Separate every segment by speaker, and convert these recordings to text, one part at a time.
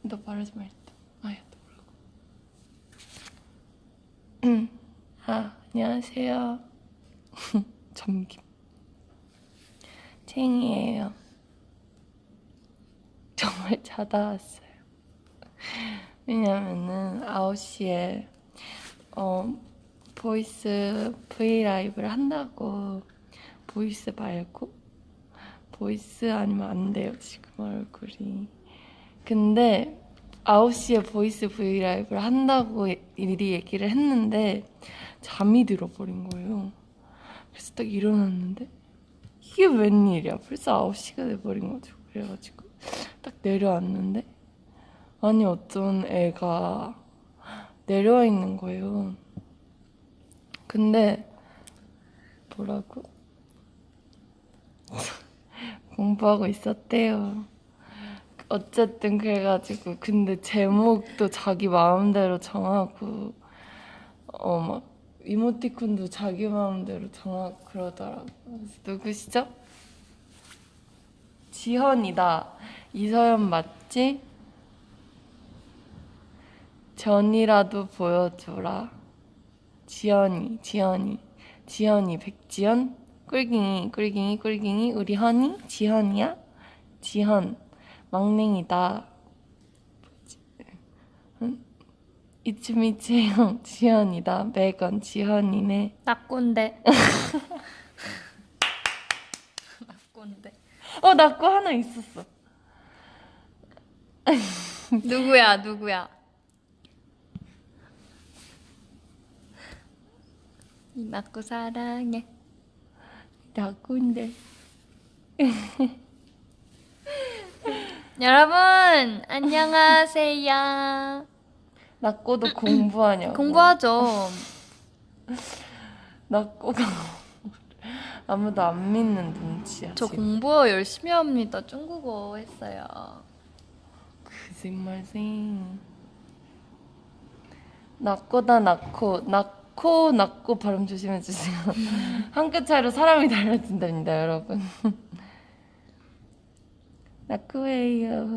Speaker 1: 너 말하지 말자. 아야 또 뭐라고? 안녕하세요. 점김. 챙이에요. 정말 자다 왔어요. 왜냐면은 9시에 보이스 브이라이브를 한다고. 보이스 말고 보이스 아니면 안 돼요 지금 얼굴이. 근데 9시에 보이스 브이라이브를 한다고 미리 얘기를 했는데 잠이 들어버린 거예요. 그래서 딱 일어났는데 이게 웬일이야, 벌써 9시가 돼버린 거죠. 그래가지고 딱 내려왔는데 아니 어떤 애가 내려와 있는 거예요. 근데 뭐라고? 공부하고 있었대요. 어쨌든 그래가지고 근데 제목도 자기 마음대로 정하고 막 이모티콘도 자기 마음대로 정하고 그러더라고. 그래서 누구시죠? 지현이다. 이서연 맞지? 전이라도 보여줘라. 지연이 백지연 꿀갱이 우리 허니 지현이야. 지현 막냉이다. 이츠미츠 형 지현이다. 매건 지현이네.
Speaker 2: 낙고인데. 낙고인데.
Speaker 1: 낙고 하나 있었어.
Speaker 2: 누구야? 이 낙고 사랑해.
Speaker 1: 낙고인데.
Speaker 2: 여러분 안녕하세요.
Speaker 1: 낙고도 공부하냐고.
Speaker 2: 공부하죠.
Speaker 1: 낙고가 아무도 안 믿는 눈치야.
Speaker 2: 저
Speaker 1: 지금.
Speaker 2: 공부 열심히 합니다. 중국어 했어요.
Speaker 1: 거짓말생. 낙고다 낙고 발음 조심해주세요. 한 끗 차이로 사람이 달라진답니다 여러분. 낙고예요.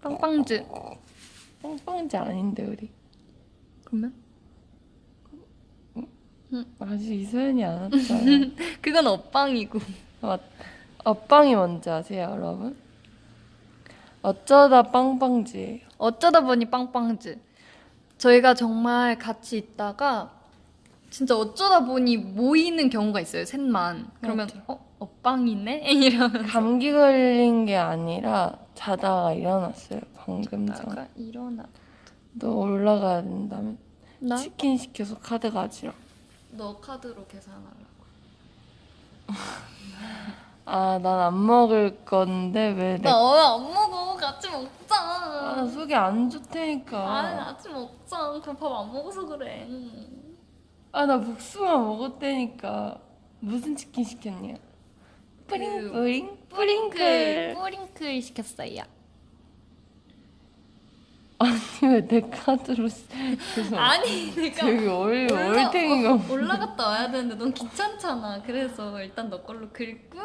Speaker 2: 빵빵즈.
Speaker 1: 빵빵지 아닌데 우리.
Speaker 2: 그러면?
Speaker 1: 아직 이소연이 안 왔어요.
Speaker 2: 그건 엇빵이고.
Speaker 1: 맞다. 엇빵이 뭔지 아세요 여러분? 어쩌다 빵빵지예요.
Speaker 2: 어쩌다 보니 빵빵즈. 저희가 정말 같이 있다가 진짜 어쩌다 보니 모이는 경우가 있어요. 셋만. 그러면
Speaker 1: 맞아.
Speaker 2: 엇빵이네? 이러면
Speaker 1: 감기 걸린 게 아니라 자다가 일어났어요 방금 전.
Speaker 2: 나가 일어나.
Speaker 1: 너 올라가야 된다며.
Speaker 2: 나?
Speaker 1: 치킨 시켜서 카드 가지라.
Speaker 2: 너 카드로 계산하려고.
Speaker 1: 난 안 먹을 건데 왜 내?
Speaker 2: 나 안 먹어. 같이
Speaker 1: 나
Speaker 2: 먹자.
Speaker 1: 속이 안 좋다니까.
Speaker 2: 같이 먹자. 그럼 밥 안 먹어서 그래.
Speaker 1: 나 복숭아 먹었다니까. 무슨 치킨 시켰냐? 뿌링클.
Speaker 2: 뿌링클 시켰어요.
Speaker 1: 아니 왜 내 카드로 계속
Speaker 2: 아니 내가
Speaker 1: 되게 얼탱이가.
Speaker 2: 올라갔다 와야 되는데 넌 귀찮잖아. 그래서 일단 너 걸로 긁고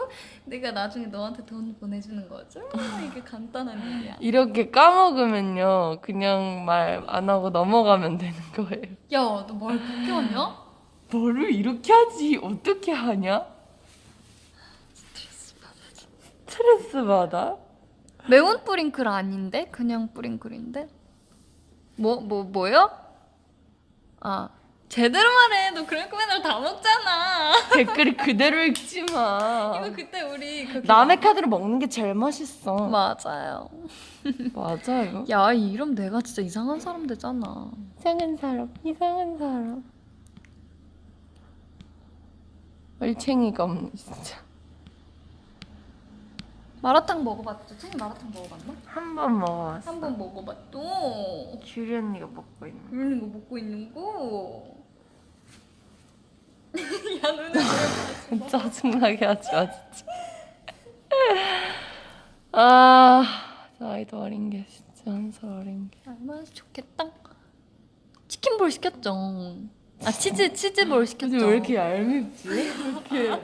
Speaker 2: 내가 나중에 너한테 돈 보내주는 거죠. 이게 간단한 일이야.
Speaker 1: 이렇게 까먹으면요 그냥 말 안 하고 넘어가면 되는 거예요.
Speaker 2: 야, 너 말 그렇게 하냐?
Speaker 1: 뭐를 이렇게 하지? 어떻게 하냐? 스트레스 받아?
Speaker 2: 매운 뿌링클 아닌데? 그냥 뿌링클인데? 뭐요? 제대로 말해. 너 그러니까 맨날 다 먹잖아.
Speaker 1: 댓글이 그대로 읽지 마.
Speaker 2: 이거 그때 우리
Speaker 1: 남의 카드로 먹는 게 제일 맛있어.
Speaker 2: 맞아요.
Speaker 1: 맞아요.
Speaker 2: 야, 이 이름 내가 진짜 이상한 사람 되잖아.
Speaker 1: 이상한 사람. 얼챙이가 없네 진짜.
Speaker 2: 마라탕 먹어봤죠? 챙이 마라탕 먹어봤나?
Speaker 1: 한 번 먹어봤어.
Speaker 2: 한 번 먹어봤죠.
Speaker 1: 규리 언니가 먹고 있는.
Speaker 2: 이런 거 먹고 있는 거. 야, 눈을 보여주지 마.
Speaker 1: 짜증나게 하지 마 진짜. 나이도 어린 게 진짜 한 살 어린 게.
Speaker 2: 얼마나 좋겠다. 치킨볼 시켰죠. 치즈볼 시켰죠.
Speaker 1: 요즘 왜 이렇게 얄밉지? 왜 이렇게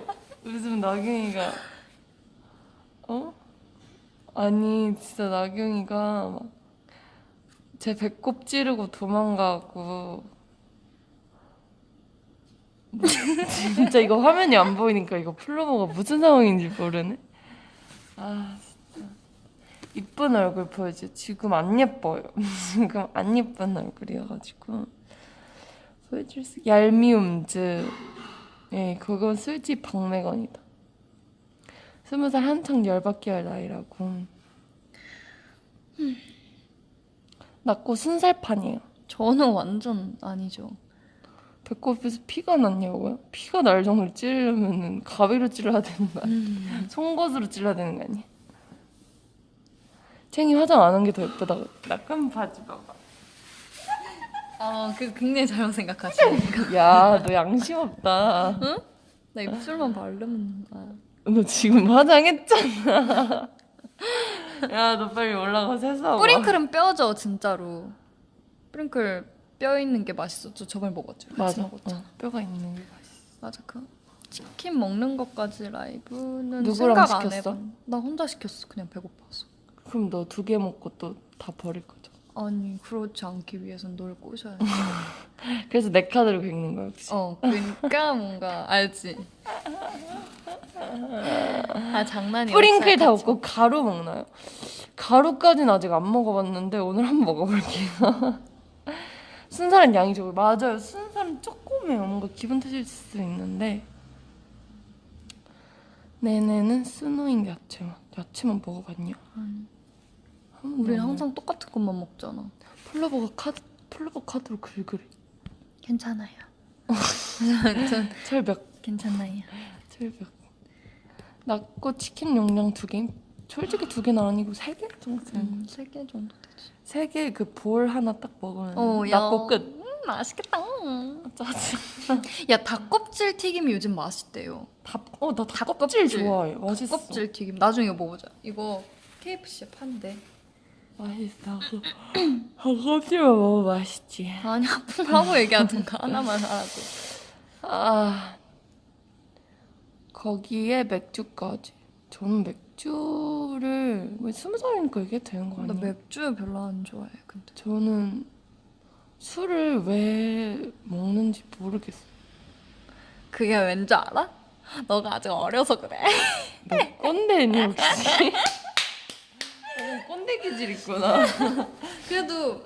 Speaker 1: 요즘 나경이가 아니 진짜 나경이가 막 제 배꼽 찌르고 도망가고 진짜 이거 화면이 안 보이니까 이거 플로버가 무슨 상황인지 모르네. 아 진짜 이쁜 얼굴 보여줘. 지금 안 예뻐요. 지금 안 예쁜 얼굴이어가지고 보여줄 수. 얄미움즈. 예, 그건 술집 박매건이다. 20살 한창 열받게 할 나이라고. 낮고 순살판이에요.
Speaker 2: 저는 완전 아니죠.
Speaker 1: 배꼽에서 피가 났냐고요? 피가 날 정도로 찌르려면은 가위로 찔러야 되는 거 아니야? 송곳으로 찔러야 되는 거 아니야? 챙이 화장 안 한 게 더 예쁘다고. 낙한 바지 봐봐.
Speaker 2: 그 굉장히 잘못 생각하시니까.
Speaker 1: 야, 너 양심 없다.
Speaker 2: 나 입술만 바르면
Speaker 1: 너 지금 화장했잖아. 야, 너 빨리 올라가 세수하고. 와.
Speaker 2: 뿌링클은 뼈죠, 진짜로. 뿌링클 뼈 있는 게 맛있었죠. 저번에 먹었죠. 같이
Speaker 1: 맞아.
Speaker 2: 먹었잖아.
Speaker 1: 뼈가 있는 게 맛있어.
Speaker 2: 맞아, 그 치킨 먹는 것까지 라이브는
Speaker 1: 누구랑
Speaker 2: 생각 안
Speaker 1: 시켰어?
Speaker 2: 해봤. 나 혼자 시켰어. 그냥 배고파서.
Speaker 1: 그럼 너 2개 먹고 또 다 버릴 거죠?
Speaker 2: 아니 그렇지 않기 위해선 널 꼬셔야지.
Speaker 1: 그래서 내 카드로 긁는 거야, 혹시?
Speaker 2: 그러니까 뭔가 알지. 장난이야.
Speaker 1: 뿌링클 다 먹고 가루 먹나요? 가루까지는 아직 안 먹어봤는데 오늘 한번 먹어볼게요. 순살은 양이 적어요. 맞아요. 순살은 조금해요. 뭔가 기분 탓일 수 있는데 내내는 스노잉 야채만. 야채만 먹어봤냐?
Speaker 2: 우리는 항상 똑같은 것만 먹잖아.
Speaker 1: 플로버 카드로 긁으래.
Speaker 2: 괜찮아요.
Speaker 1: 철벽.
Speaker 2: 괜찮아요.
Speaker 1: 철벽. 낙고 치킨 용량 2개. 솔직히 2개는 아니고 3개 정도 돼요.
Speaker 2: 3개 정도 되지.
Speaker 1: 3개 그 볼 하나 딱 먹으면
Speaker 2: 야.
Speaker 1: 낙고 끝.
Speaker 2: 맛있겠다.
Speaker 1: 짜증.
Speaker 2: 야, 닭껍질 튀김이 요즘 맛있대요.
Speaker 1: 나 닭껍질 좋아해. 맛있어.
Speaker 2: 닭껍질 튀김. 나중에 이거 먹어보자. 이거 KFC에 판대.
Speaker 1: 맛있다고. 닭껍질만 먹으면 맛있지.
Speaker 2: 아니, 하품하고 얘기하든가. 하나만 하라고.
Speaker 1: 아, 거기에 맥주까지. 저는 맥주를 20살이니까 이게 되는 거
Speaker 2: 나
Speaker 1: 아니에요?
Speaker 2: 맥주 별로 안 좋아해, 근데.
Speaker 1: 저는 술을 왜 먹는지 모르겠어.
Speaker 2: 그게 왠지 알아? 너가 아직 어려서 그래.
Speaker 1: 너 꼰대니 혹시? 꼰대 기질 있구나.
Speaker 2: 그래도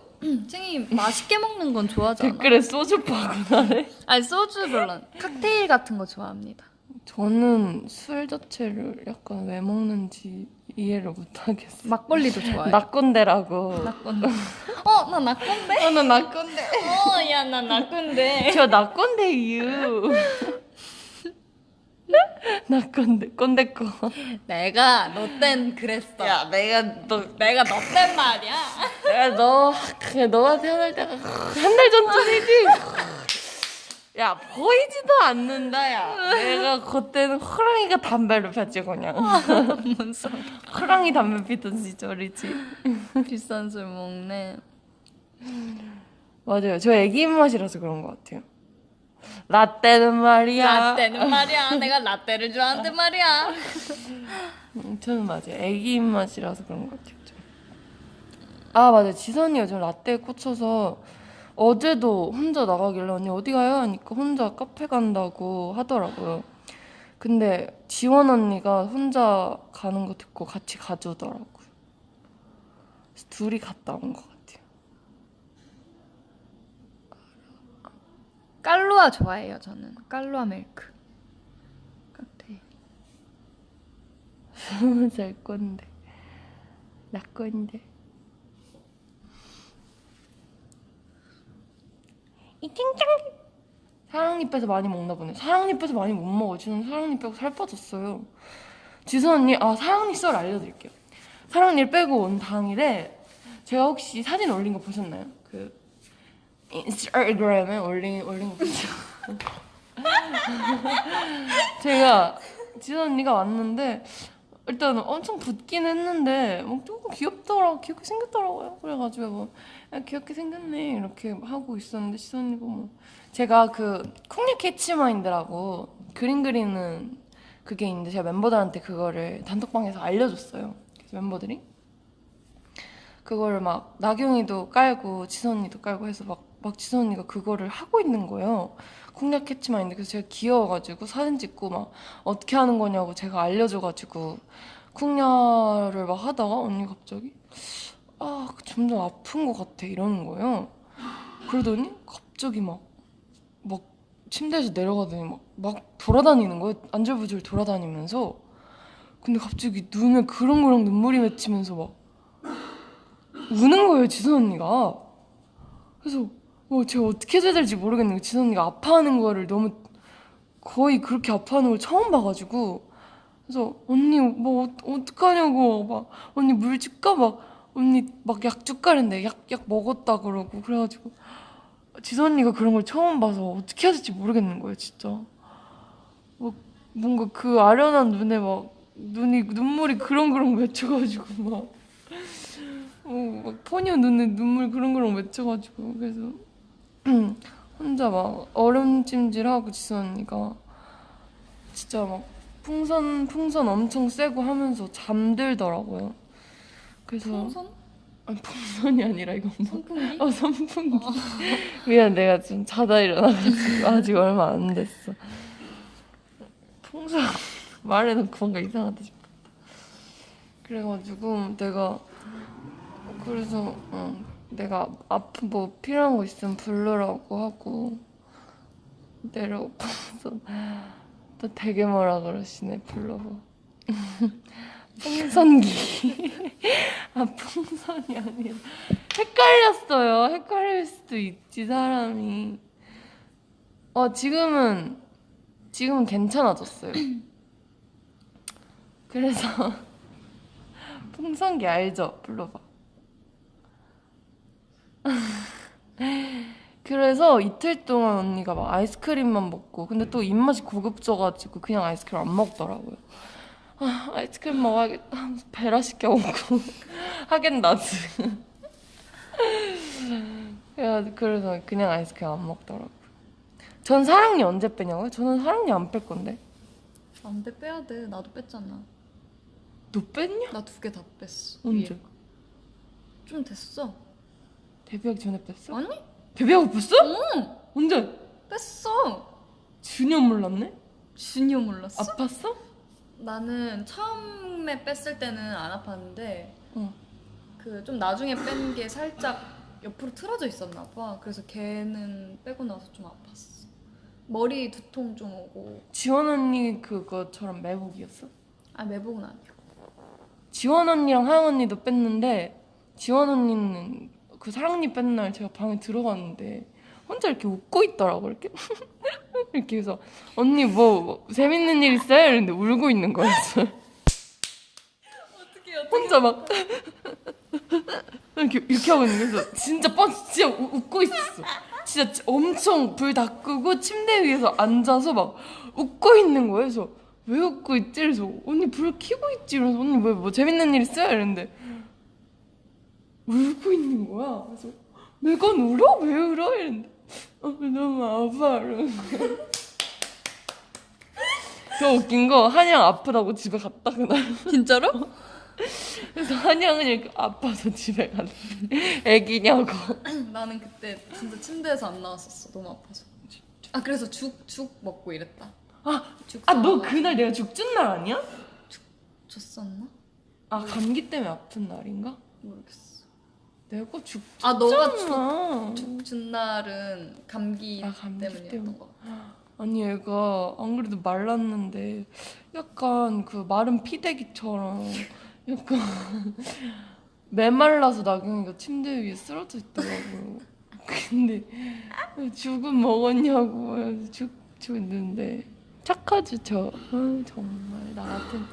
Speaker 2: 챙이 맛있게 먹는 건 좋아하잖아.
Speaker 1: 댓글에 소주 파고 나래.
Speaker 2: 아니 소주 별로 안. 칵테일 같은 거 좋아합니다.
Speaker 1: 저는 술 자체를 약간 왜 먹는지 이해를 못 하겠어.
Speaker 2: 막걸리도 좋아해.
Speaker 1: 낙꼰대라고.
Speaker 2: 낙꼰대. 나 낙꼰대?
Speaker 1: 나 낙꼰대.
Speaker 2: 야, 나 낙꼰대.
Speaker 1: 저 낙꼰대유. 낙꼰대, 꼰대꺼.
Speaker 2: 내가 너 땐 그랬어.
Speaker 1: 야, 내가 너
Speaker 2: 땐 말이야.
Speaker 1: 그냥 너가 태어날 때가 한 달 전쯤이지. 야, 보이지도 않는다, 야. 내가 그때는 호랑이가 담배를 폈지, 그냥.
Speaker 2: 뭔 소리.
Speaker 1: 호랑이 담배 피던 시절이지.
Speaker 2: 비싼 술 먹네.
Speaker 1: 맞아요. 저 애기 입맛이라서 그런 것 같아요. 라떼는 말이야.
Speaker 2: 내가 라떼를 좋아하는데 말이야.
Speaker 1: 저는 맞아요. 애기 입맛이라서 그런 것 같아요. 좀. 아, 맞아요. 지선이 요즘 라떼에 꽂혀서 어제도 혼자 나가길래 언니 어디 가요? 하니까 혼자 카페 간다고 하더라고요. 근데 지원 언니가 혼자 가는 거 듣고 같이 가주더라고요. 그래서 둘이 갔다 온 것 같아요.
Speaker 2: 깔루아 좋아해요, 저는. 깔루아 밀크. 칵테일.
Speaker 1: 20살 꼰대. 나 꼰대. 이 찡짱. 사랑니빼서 많이 먹나 보네. 사랑니빼서 많이 못 먹어요. 저는 사랑니 빼고 살 빠졌어요. 지선 언니, 사랑니 썰 알려드릴게요. 사랑니를 빼고 온 당일에 제가 혹시 사진 올린 거 보셨나요? 그 인스타그램에 올린 거 보죠? 제가 지선 언니가 왔는데 일단 엄청 붓긴 했는데 뭐 조금 귀엽게 생겼더라고요. 그래가지고 뭐 귀엽게 생겼네 이렇게 하고 있었는데 지선 언니가 뭐 제가 그 콩잎 캐치마인드라고 그림 그리는 그게 있는데 제가 멤버들한테 그거를 단톡방에서 알려줬어요. 그래서 멤버들이. 그거를 막 나경이도 깔고 지선 언니도 깔고 해서 막 지선 언니가 그거를 하고 있는 거예요. 공략 캐치마인드. 그래서 제가 귀여워가지고 사진 찍고 막 어떻게 하는 거냐고 제가 알려줘가지고 쿵야를 막 하다가 언니 갑자기 점점 아픈 것 같아 이러는 거예요. 그러더니 갑자기 막 침대에서 내려가더니 막 돌아다니는 거예요. 안절부절 돌아다니면서. 근데 갑자기 눈에 그렁그렁 눈물이 맺히면서 막 우는 거예요, 지선 언니가. 그래서 제가 어떻게 해야 될지 모르겠는 거예요. 지선 언니가 아파하는 거를 너무 거의 그렇게 아파하는 걸 처음 봐가지고. 그래서 언니 어떡하냐고 막 언니 물 줄까 막 언니 막 약 줄까 그랬는데 약 먹었다 그러고 그래가지고 지선 언니가 그런 걸 처음 봐서 어떻게 해야 될지 모르겠는 거예요, 진짜. 뭔가 그 아련한 눈에 막 눈물이 그렁그렁 맺혀가지고 막 포녀 눈에 눈물 그렁그렁 맺혀가지고 그래서 혼자 막 얼음찜질하고 지선 언니가 진짜 막 풍선 엄청 세고 하면서 잠들더라고요. 그래서
Speaker 2: 풍선?
Speaker 1: 아니 풍선이 아니라 이거
Speaker 2: 선풍기?
Speaker 1: 선풍기. 미안, 내가 지금 자다 일어나가지고 아직 얼마 안 됐어. 풍선 말해놓고 뭔가 이상하다 싶어. 그래가지고 그래서 내가 뭐 필요한 거 있으면 부르라고 하고 내려오고서 또 되게 뭐라 그러시네, 불러봐. 풍선기. 풍선이 아니라 헷갈렸어요. 헷갈릴 수도 있지, 사람이. 지금은 괜찮아졌어요. 그래서 풍선기 알죠? 불러봐. 그래서 이틀 동안 언니가 막 아이스크림만 먹고, 근데 또 입맛이 고급져가지고 그냥 아이스크림 안 먹더라고요. 아이스크림 먹어야겠다 하면서 베라 시켜 먹고 하겐다즈. 그래서 그냥 아이스크림 안 먹더라고요. 전 사랑니 언제 빼냐고요? 저는 사랑니 안 뺄 건데.
Speaker 2: 안 돼, 빼야 돼. 나도 뺐잖아.
Speaker 1: 너 뺐냐?
Speaker 2: 나 2개 다 뺐어.
Speaker 1: 언제?
Speaker 2: 위에. 좀 됐어.
Speaker 1: 데뷔하기 전에 뺐어?
Speaker 2: 아니?
Speaker 1: 데뷔하고 뺐어?
Speaker 2: 응!
Speaker 1: 언제?
Speaker 2: 뺐어.
Speaker 1: 전혀 몰랐네?
Speaker 2: 전혀 몰랐어?
Speaker 1: 아팠어?
Speaker 2: 나는 처음에 뺐을 때는 안 아팠는데
Speaker 1: 어.
Speaker 2: 그 좀 나중에 뺀 게 살짝 옆으로 틀어져 있었나 봐. 그래서 걔는 빼고 나서 좀 아팠어. 머리 두통 좀 오고.
Speaker 1: 지원 언니 그거처럼 매복이었어?
Speaker 2: 매복은 아니야.
Speaker 1: 지원 언니랑 하영 언니도 뺐는데 지원 언니는 그 사랑니 뺀 날 제가 방에 들어갔는데 혼자 이렇게 웃고 있더라고. 이렇게 이렇게 해서 언니 뭐 재밌는 일 있어요? 이랬는데 울고 있는 거였어.
Speaker 2: 어떻게
Speaker 1: 혼자 막 이렇게 하고 있는 거여서 진짜 진짜 웃고 있었어. 진짜 엄청 불 다 끄고 침대 위에서 앉아서 막 웃고 있는 거예요. 그래서 왜 웃고 있지? 그래서 언니 불 켜고 있지. 그래서 언니 뭐 재밌는 일 있어요? 이랬는데 울고 있는 거야. 그래서 내가 울어? 왜 울어? 이랬는데 너무 아파. 이러는 거야. 더 웃긴 거 한양 아프다고 집에 갔다 그날.
Speaker 2: 진짜로?
Speaker 1: 그래서 한양은 이렇게 아파서 집에 갔는데 애기냐고.
Speaker 2: 나는 그때 진짜 침대에서 안 나왔었어. 너무 아파서. 그래서 죽 먹고 이랬다. 죽
Speaker 1: 너 그날 내가 죽준 날 아니야?
Speaker 2: 줬었나?
Speaker 1: 감기 때문에 아픈 날인가?
Speaker 2: 모르겠어.
Speaker 1: 내가 죽
Speaker 2: 너가 죽준 날은 감기
Speaker 1: 감기
Speaker 2: 때문이었던
Speaker 1: 때문에.
Speaker 2: 거 같아.
Speaker 1: 아니 얘가 안 그래도 말랐는데 약간 그 마른 피대기처럼 약간 메말라서 나경이가 침대 위에 쓰러져 있더라고요. 근데 죽은 먹었냐고 죽 있는데 착하죠 저. 정말 나 같은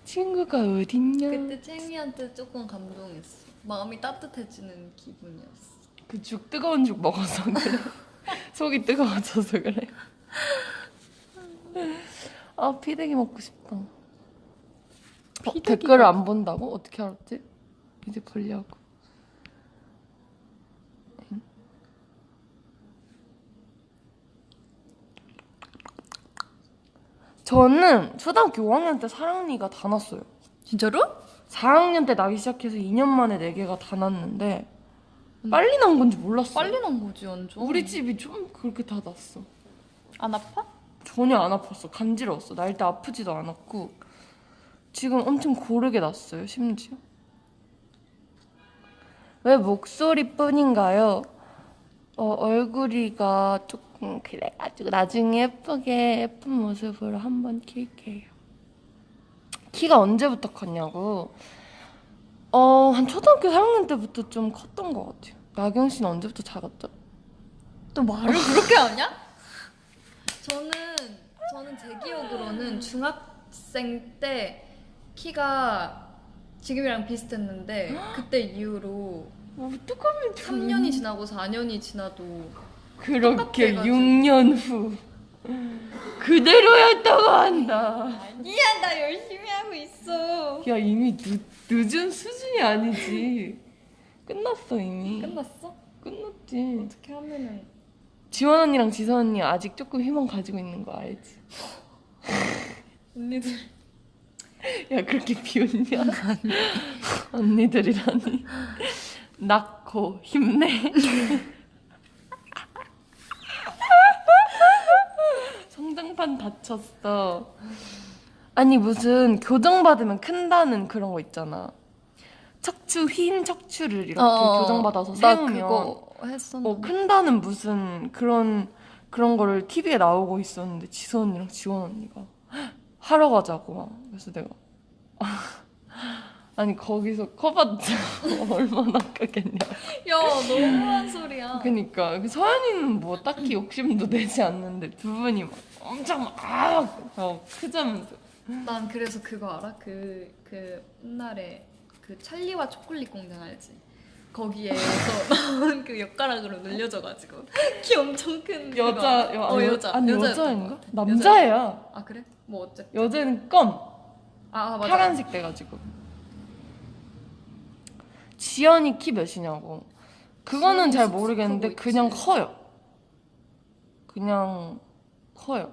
Speaker 1: 친구가 어딨냐.
Speaker 2: 그때 챙이한테 조금 감동했어. 마음이 따뜻해지는 기분이었어.
Speaker 1: 그 뜨거운 죽 먹어서 그래. 속이 뜨거워져서 그래. 피대기 먹고 싶다. 댓글을 안 본다고? 어떻게 알았지? 이제 보려고. 저는 초등학교 5학년 때 사랑니가 다 났어요.
Speaker 2: 진짜로?
Speaker 1: 4학년 때 나기 시작해서 2년 만에 4개가 다 났는데 빨리 난 건지 몰랐어.
Speaker 2: 빨리 난 거지 완전.
Speaker 1: 우리 집이 좀 그렇게 다 났어.
Speaker 2: 안 아파?
Speaker 1: 전혀 안 아팠어. 간지러웠어. 날 때 아프지도 않았고 지금 엄청 고르게 났어요. 심지어. 왜 목소리뿐인가요? 얼굴이가 조금 그래가지고 나중에 예쁜 모습으로 한번 킬게요. 키가 언제부터 컸냐고? 한 초등학교 4학년 때부터 좀 컸던 것 같아요. 나경 씨는 언제부터 작았죠?
Speaker 2: 또 말을 그렇게 하냐? 저는 제 기억으로는 중학생 때 키가 지금이랑 비슷했는데 그때 이후로
Speaker 1: 어떡하면
Speaker 2: 3년이 지나고 4년이 지나도
Speaker 1: 그렇게
Speaker 2: 똑같게 해가지고.
Speaker 1: 6년 후 그대로였다고 한다.
Speaker 2: 아니야 나 열심히 하고 있어.
Speaker 1: 야 이미 늦은 수준이 아니지. 끝났어 이미.
Speaker 2: 끝났어?
Speaker 1: 끝났지.
Speaker 2: 어떻게 하면은
Speaker 1: 지원 언니랑 지선 언니 아직 조금 희망 가지고 있는 거 알지?
Speaker 2: 언니들
Speaker 1: 야 그렇게 비웃냐? 언니들이라니. 낳고 힘내. 성장판 다쳤어. 아니 무슨 교정받으면 큰다는 그런 거 있잖아. 척추 흰 척추를 이렇게 교정받아서
Speaker 2: 나
Speaker 1: 세우면
Speaker 2: 그거 했었는데
Speaker 1: 큰다는 무슨 그런 거를 TV에 나오고 있었는데 지선 언니랑 지원 언니가 하러 가자고 막. 그래서 내가 아니 거기서 커봤자 얼마나 크겠냐.
Speaker 2: 야 너무한 소리야.
Speaker 1: 그니까 서연이는 뭐 딱히 욕심도 내지 않는데 두 분이 막 엄청 막 크자면서.
Speaker 2: 난 그래서 그거 알아? 그 옛날에 그 찰리와 초콜릿 공장 알지? 거기에서 나온 그 엿가락으로 늘려져가지고 키 엄청 큰
Speaker 1: 여자
Speaker 2: 그거. 여자
Speaker 1: 아니
Speaker 2: 여자였던
Speaker 1: 여자인가?
Speaker 2: 것 같아.
Speaker 1: 남자애야.
Speaker 2: 아 그래? 뭐 어쨌든
Speaker 1: 여자는 검
Speaker 2: 맞아.
Speaker 1: 파란색 돼가지고. 지연이 키 몇이냐고. 그거는 잘
Speaker 2: 지연이
Speaker 1: 모르겠는데
Speaker 2: 쑥쑥하고
Speaker 1: 그냥
Speaker 2: 있지.
Speaker 1: 커요. 그냥 커요.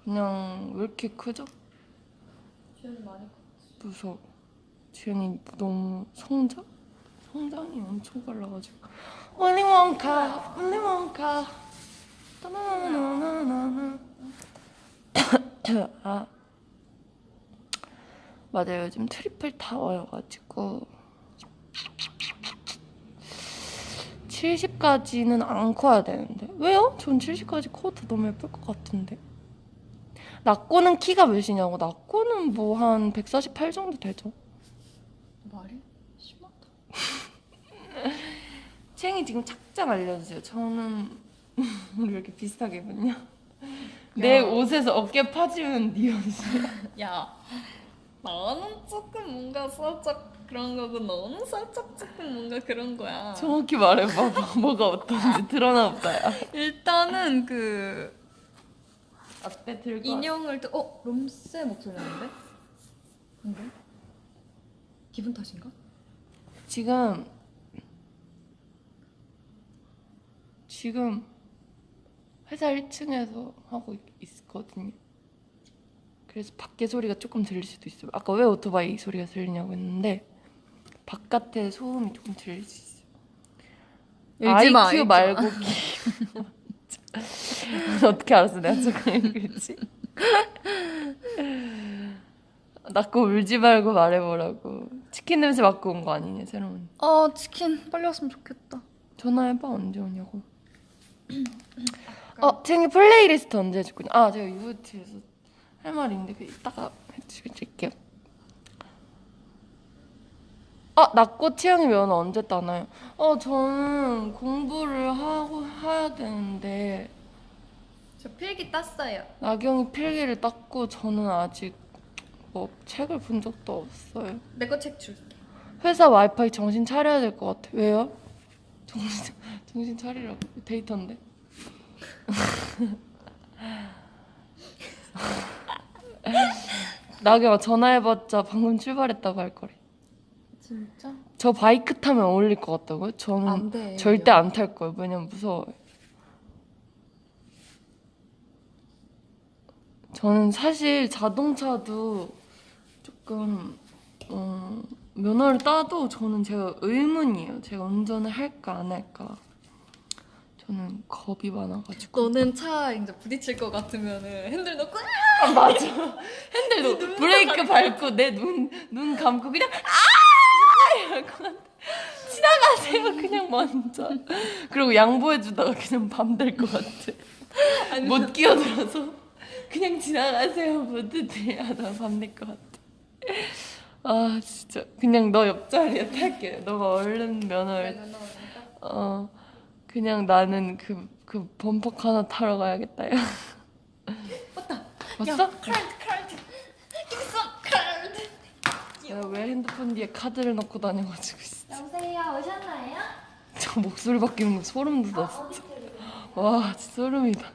Speaker 1: 그냥 왜 이렇게 크죠?
Speaker 2: 지연이 많이 컸지.
Speaker 1: 무서워. 지연이 너무 성장이 엄청 빨라가지고. 올리 원카 따나나나나나. 아 맞아요. 요즘 트리플 타워여가지고 70까지는 안 커야 되는데. 왜요? 전 70까지 커도 너무 예쁠 것 같은데. 낙고는 키가 몇이냐고. 낙고는 뭐 한 148 정도 되죠.
Speaker 2: 말이 심하다.
Speaker 1: 챙이 지금 착장 알려주세요. 저는 우리 왜 이렇게 비슷하게 입었냐? 내 옷에서 어깨 파지면 네 옷이야.
Speaker 2: 야 나는 조금 뭔가 살짝 그런 거고 너는 살짝 조금 뭔가 그런 거야.
Speaker 1: 정확히 말해봐. 뭐가 어떤지 드러나 보자야.
Speaker 2: 일단은 그
Speaker 1: 앞에 들고
Speaker 2: 인형을 롬세 목소리 나는데? 근데? 기분 탓인가?
Speaker 1: 지금 회사 1층에서 하고 있거든요. 그래서 밖에 소리가 조금 들릴 수도 있어요. 아까 왜 오토바이 소리가 들리냐고 했는데 바깥에 소음이 조금 들릴 수 있어요. IQ 말고 Q. 어떻게 알았어? 내가 조금 읽을지. 낳고 울지 말고 말해보라고. 치킨 냄새 맡고 온 거 아니냐 새로운.
Speaker 2: 치킨 빨리 왔으면 좋겠다.
Speaker 1: 전화해봐. 언제 오냐고. 쟁이 플레이리스트 언제 해줄 거냐. 제가 UOT에서 할 말이 있는데 그 이따가 해줄게요. 낳고 채영이 면허 언제 따나요? 저는 공부를 해야 되는데
Speaker 2: 저 필기 땄어요.
Speaker 1: 나경이 필기를 땄고 저는 아직 뭐 책을 본 적도 없어요.
Speaker 2: 내 거 책 줄게.
Speaker 1: 회사 와이파이 정신 차려야 될 것 같아. 왜요? 정신 차리라고. 데이터인데. 나경아 전화해봤자 방금 출발했다고 할 거래.
Speaker 2: 진짜?
Speaker 1: 저 바이크 타면 어울릴 것 같다고요?
Speaker 2: 안
Speaker 1: 저는
Speaker 2: 돼.
Speaker 1: 절대 안 탈 거예요. 왜냐면 무서워요. 저는 사실 자동차도 조금 면허를 따도 저는 제가 의문이에요. 제가 운전을 할까 안 할까. 저는 겁이 많아가지고.
Speaker 2: 너는 차 이제 부딪힐 것 같으면은 핸들 놓고
Speaker 1: 아, 맞아. 핸들도 브레이크 밟고 내 눈 감고 그냥 이럴 것 같아. 지나가세요 그냥 먼저. 그리고 양보해주다가 그냥 밤 될 것 같아. 못 끼어들어서 그냥 지나가세요 모두들 하다가 밤 될 것 같아. 아 진짜 그냥 너 옆자리에 탈게. 너가 얼른 면허를 그냥 나는 그 범퍼 하나 타러 가야겠다. 야. 왔어?
Speaker 2: 카드 김선 카드.
Speaker 1: 내가 왜 핸드폰 뒤에 카드를 넣고 다녀가지고 진짜.
Speaker 3: 여보세요, 오셨나요?
Speaker 1: 저 목소리 바뀌는 거 소름 돋아
Speaker 3: 어디
Speaker 1: 진짜.
Speaker 3: 드리고?
Speaker 1: 와 진짜 소름이다.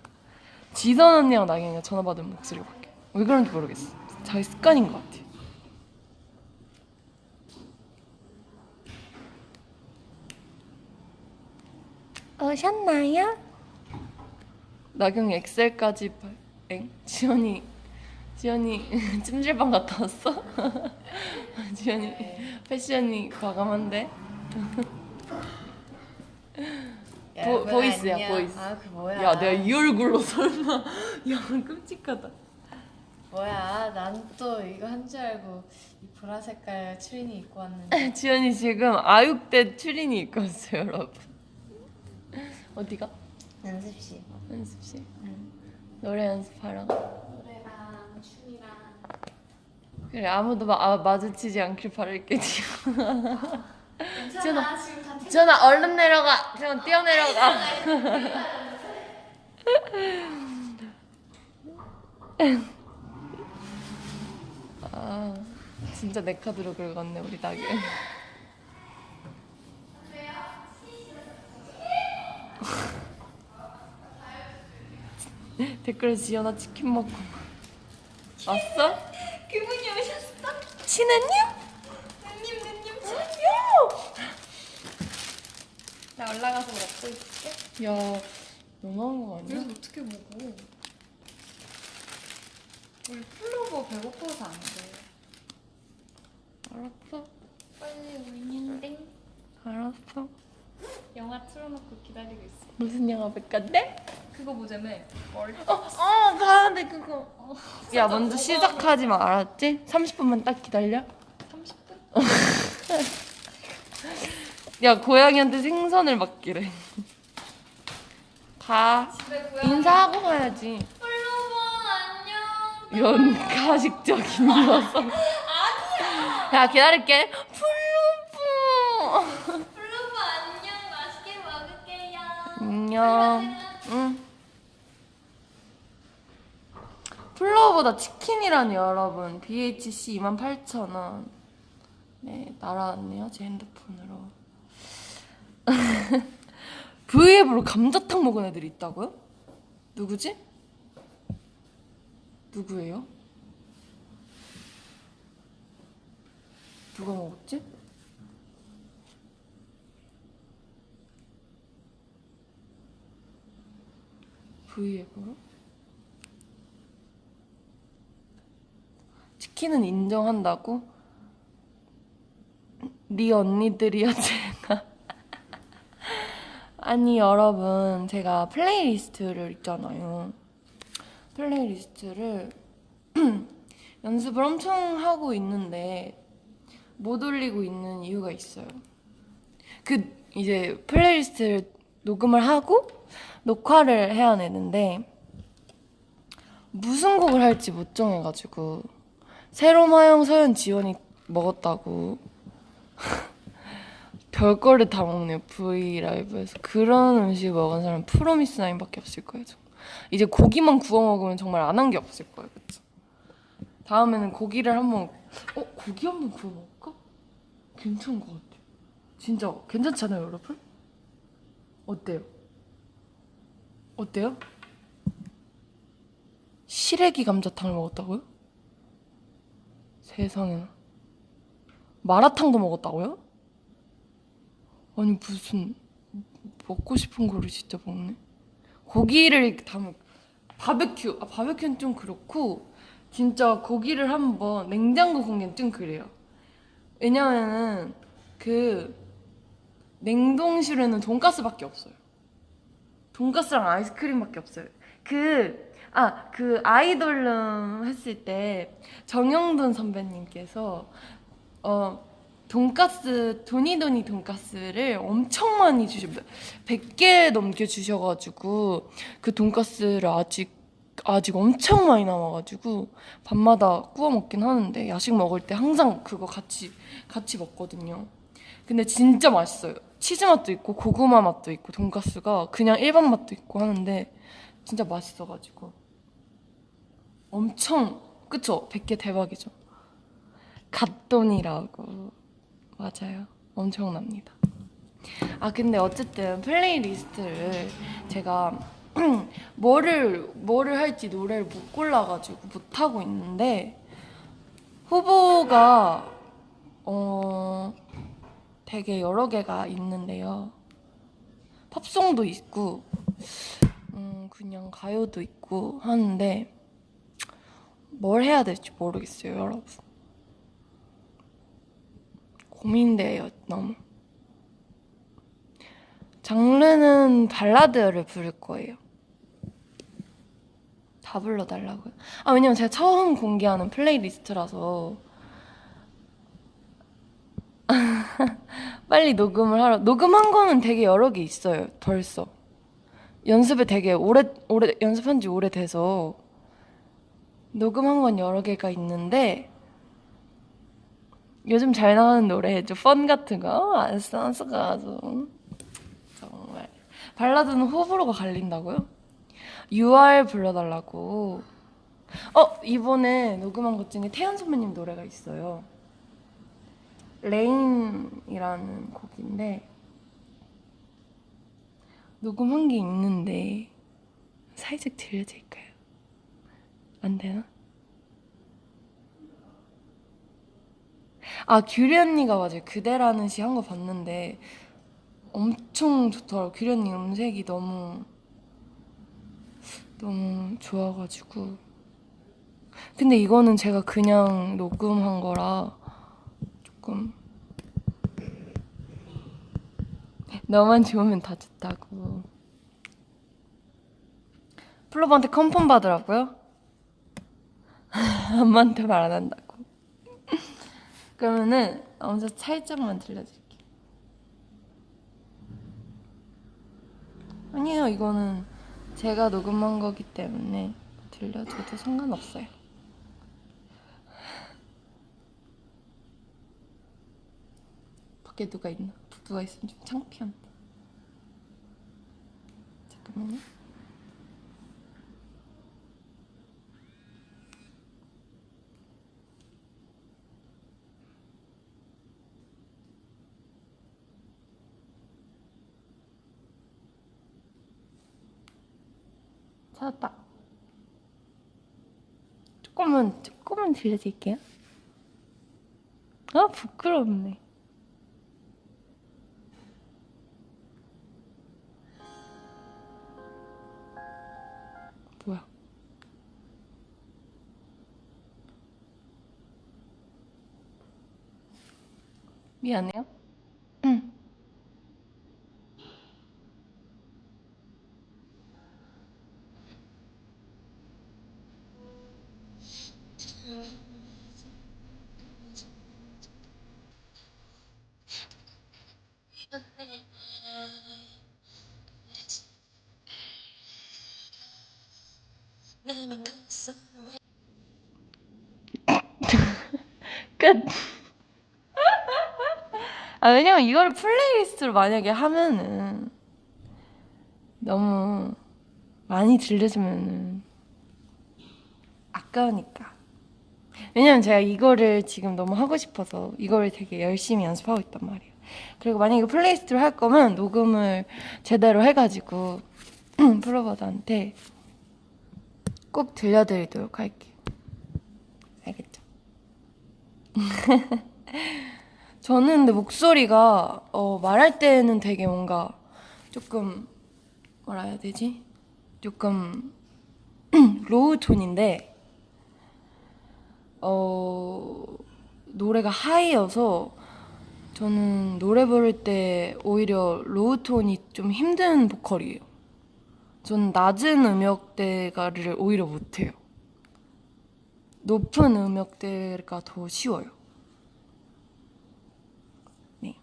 Speaker 1: 지선 언니랑 나경이가 전화 받으면 목소리가 바뀌어. 왜 그런지 모르겠어. 자기 습관인 것 같아. 오셨나요? 나경이 엑셀까지 엥? 지연이 찜질방 갔다 왔어? 지연이 패션이 과감한데? 보이스야 보이스.
Speaker 3: 아, 그 뭐야?
Speaker 1: 야 내가 이 얼굴로 설마. 야 끔찍하다.
Speaker 3: 뭐야? 난 또 이거 한 줄 알고 이 보라 색깔 추리닝 입고 왔는데.
Speaker 1: 지연이 지금 아육대 추리닝 입고 왔어요 여러분. 어디가?
Speaker 3: 연습실.
Speaker 1: 연습실.
Speaker 3: 응.
Speaker 1: 노래 연습하러.
Speaker 3: 노래랑 춤이랑.
Speaker 1: 그래 아무도 마주치지 않길 바랄게 지금.
Speaker 3: 괜찮아. 지금 다
Speaker 1: 지연아 얼른 내려가. 지연 뛰어내려가. 아 진짜 내 카드로 긁었네 우리 나경. 댓글에 지연아 치킨 먹고 왔어?
Speaker 2: 그분이 오셨어?
Speaker 1: 친했냐?
Speaker 2: 누님
Speaker 1: 친했냐?
Speaker 2: 나 올라가서 먹고 있을게.
Speaker 1: 야 너무한 거 아니야?
Speaker 2: 그래서 어떻게 먹어? 우리 플로버 배고파서 안 돼.
Speaker 1: 알았어
Speaker 2: 빨리 울린딩.
Speaker 1: 알았어.
Speaker 2: 영화 틀어놓고 기다리고 있어.
Speaker 1: 무슨 영화 볼 건데?
Speaker 2: 그거 보자며.
Speaker 1: 봐야 돼 그거. 야 먼저 시작하지 마 알았지? 30분만 딱 기다려.
Speaker 2: 30분?
Speaker 1: 야 고양이한테 생선을 맡기래. 가.
Speaker 2: 집에 고양이.
Speaker 1: 인사하고 가야지.
Speaker 2: 플로버 안녕.
Speaker 1: 이런 가식적인 녀석. 아니야. 야 기다릴게. 플루프.
Speaker 2: 플로버 안녕. 맛있게 먹을게요.
Speaker 1: 안녕. 응. 플로우보다 치킨이라니 여러분. BHC 28,000원. 네 날아왔네요 제 핸드폰으로. V앱으로 감자탕 먹은 애들이 있다고요? 누구지? 누구예요? 누가 먹었지? V앱으로? 치킨은 인정한다고? 네 언니들이야 제가. 아니 여러분 제가 플레이리스트를 있잖아요. 플레이리스트를 연습을 엄청 하고 있는데 못 올리고 있는 이유가 있어요. 그 이제 플레이리스트를 녹음을 하고 녹화를 해야 되는데 무슨 곡을 할지 못 정해가지고 새롬 하영 서연 지원이 먹었다고 별거를 다 먹네요. 브이라이브에서 그런 음식 먹은 사람 프로미스나인밖에 없을 거예요. 이제 고기만 구워 먹으면 정말 안 한 게 없을 거예요. 그쵸? 다음에는 고기를 한번 고기 한번 구워 먹을까? 괜찮은 것 같아요. 진짜 괜찮잖아요 여러분? 어때요? 어때요? 시래기 감자탕을 먹었다고요? 세상에나. 마라탕도 먹었다고요? 아니 무슨 먹고 싶은 거를 진짜 먹네. 고기를 담은 바베큐는 좀 그렇고 진짜 고기를 한번 냉장고 공기는 좀 그래요. 왜냐면은 그 냉동실에는 돈가스밖에 없어요. 돈가스랑 아이스크림밖에 없어요. 그 아이돌룸 했을 때 정영돈 선배님께서 돈가스 도니도니 돈가스를 엄청 많이 100개 넘게 주셔가지고 그 돈가스를 아직 엄청 많이 남아가지고 밤마다 구워 먹긴 하는데 야식 먹을 때 항상 그거 같이 먹거든요. 근데 진짜 맛있어요. 치즈 맛도 있고 고구마 맛도 있고 돈가스가 그냥 일반 맛도 있고 하는데 진짜 맛있어가지고 엄청 그쵸? 100개 대박이죠. 갓돈이라고 맞아요. 엄청납니다. 아 근데 어쨌든 플레이리스트를 제가 뭐를 할지 노래를 못 골라가지고 못 하고 있는데 후보가 되게 여러 개가 있는데요. 팝송도 있고 그냥 가요도 있고 하는데 뭘 해야 될지 모르겠어요, 여러분. 고민돼요, 너무. 장르는 발라드를 부를 거예요. 다 불러달라고요? 아, 왜냐면 제가 처음 공개하는 플레이리스트라서 빨리 녹음을 하러. 녹음한 거는 되게 여러 개 있어요, 벌써. 연습을 되게 오래 연습한 지 오래돼서 녹음한 건 여러 개가 있는데 요즘 잘 나가는 노래 펀 같은 거 안쓰가 정말 발라드는 호불호가 갈린다고요? UR 불러달라고. 이번에 녹음한 것 중에 태연 선배님 노래가 있어요. 레인이라는 곡인데 녹음한 게 있는데 살짝 들려드릴까요? 안 되나? 아, 규리 언니가 맞아요. 그대라는 시 한 거 봤는데 엄청 좋더라고요. 규리 언니 음색이 너무 좋아가지고. 근데 이거는 제가 그냥 녹음한 거라 조금 너만 좋으면 다 좋다고. 플로버한테 컨펌 받으라고요? 엄마한테 말 안 한다고. 그러면은 먼저 살짝만 들려드릴게요. 아니에요, 이거는 제가 녹음한 거기 때문에 들려줘도 상관없어요. 밖에 누가 있나? 누가 있으면 좀 창피한데. 잠깐만요. 찾았다. 조금만 들려드릴게요. 아, 부끄럽네. 뭐야? 미안해요. 끝. 아, 왜냐면 이거를 플레이리스트로 만약에 하면은 너무 많이 들려주면은 아까우니까. 왜냐면 제가 이거를 지금 너무 하고 싶어서 이거를 되게 열심히 연습하고 있단 말이에요. 그리고 만약에 플레이리스트로 할 거면 녹음을 제대로 해가지고 플로버들한테 꼭 들려드리도록 할게요. 알겠죠? 저는 근데 목소리가 말할 때는 되게 뭔가 조금 뭐라 해야 되지? 조금 로우 톤인데 노래가 하이여서 저는 노래 부를 때 오히려 로우 톤이 좀 힘든 보컬이에요. 저는 낮은 음역대를 오히려 못해요. 높은 음역대가 더 쉬워요. 네.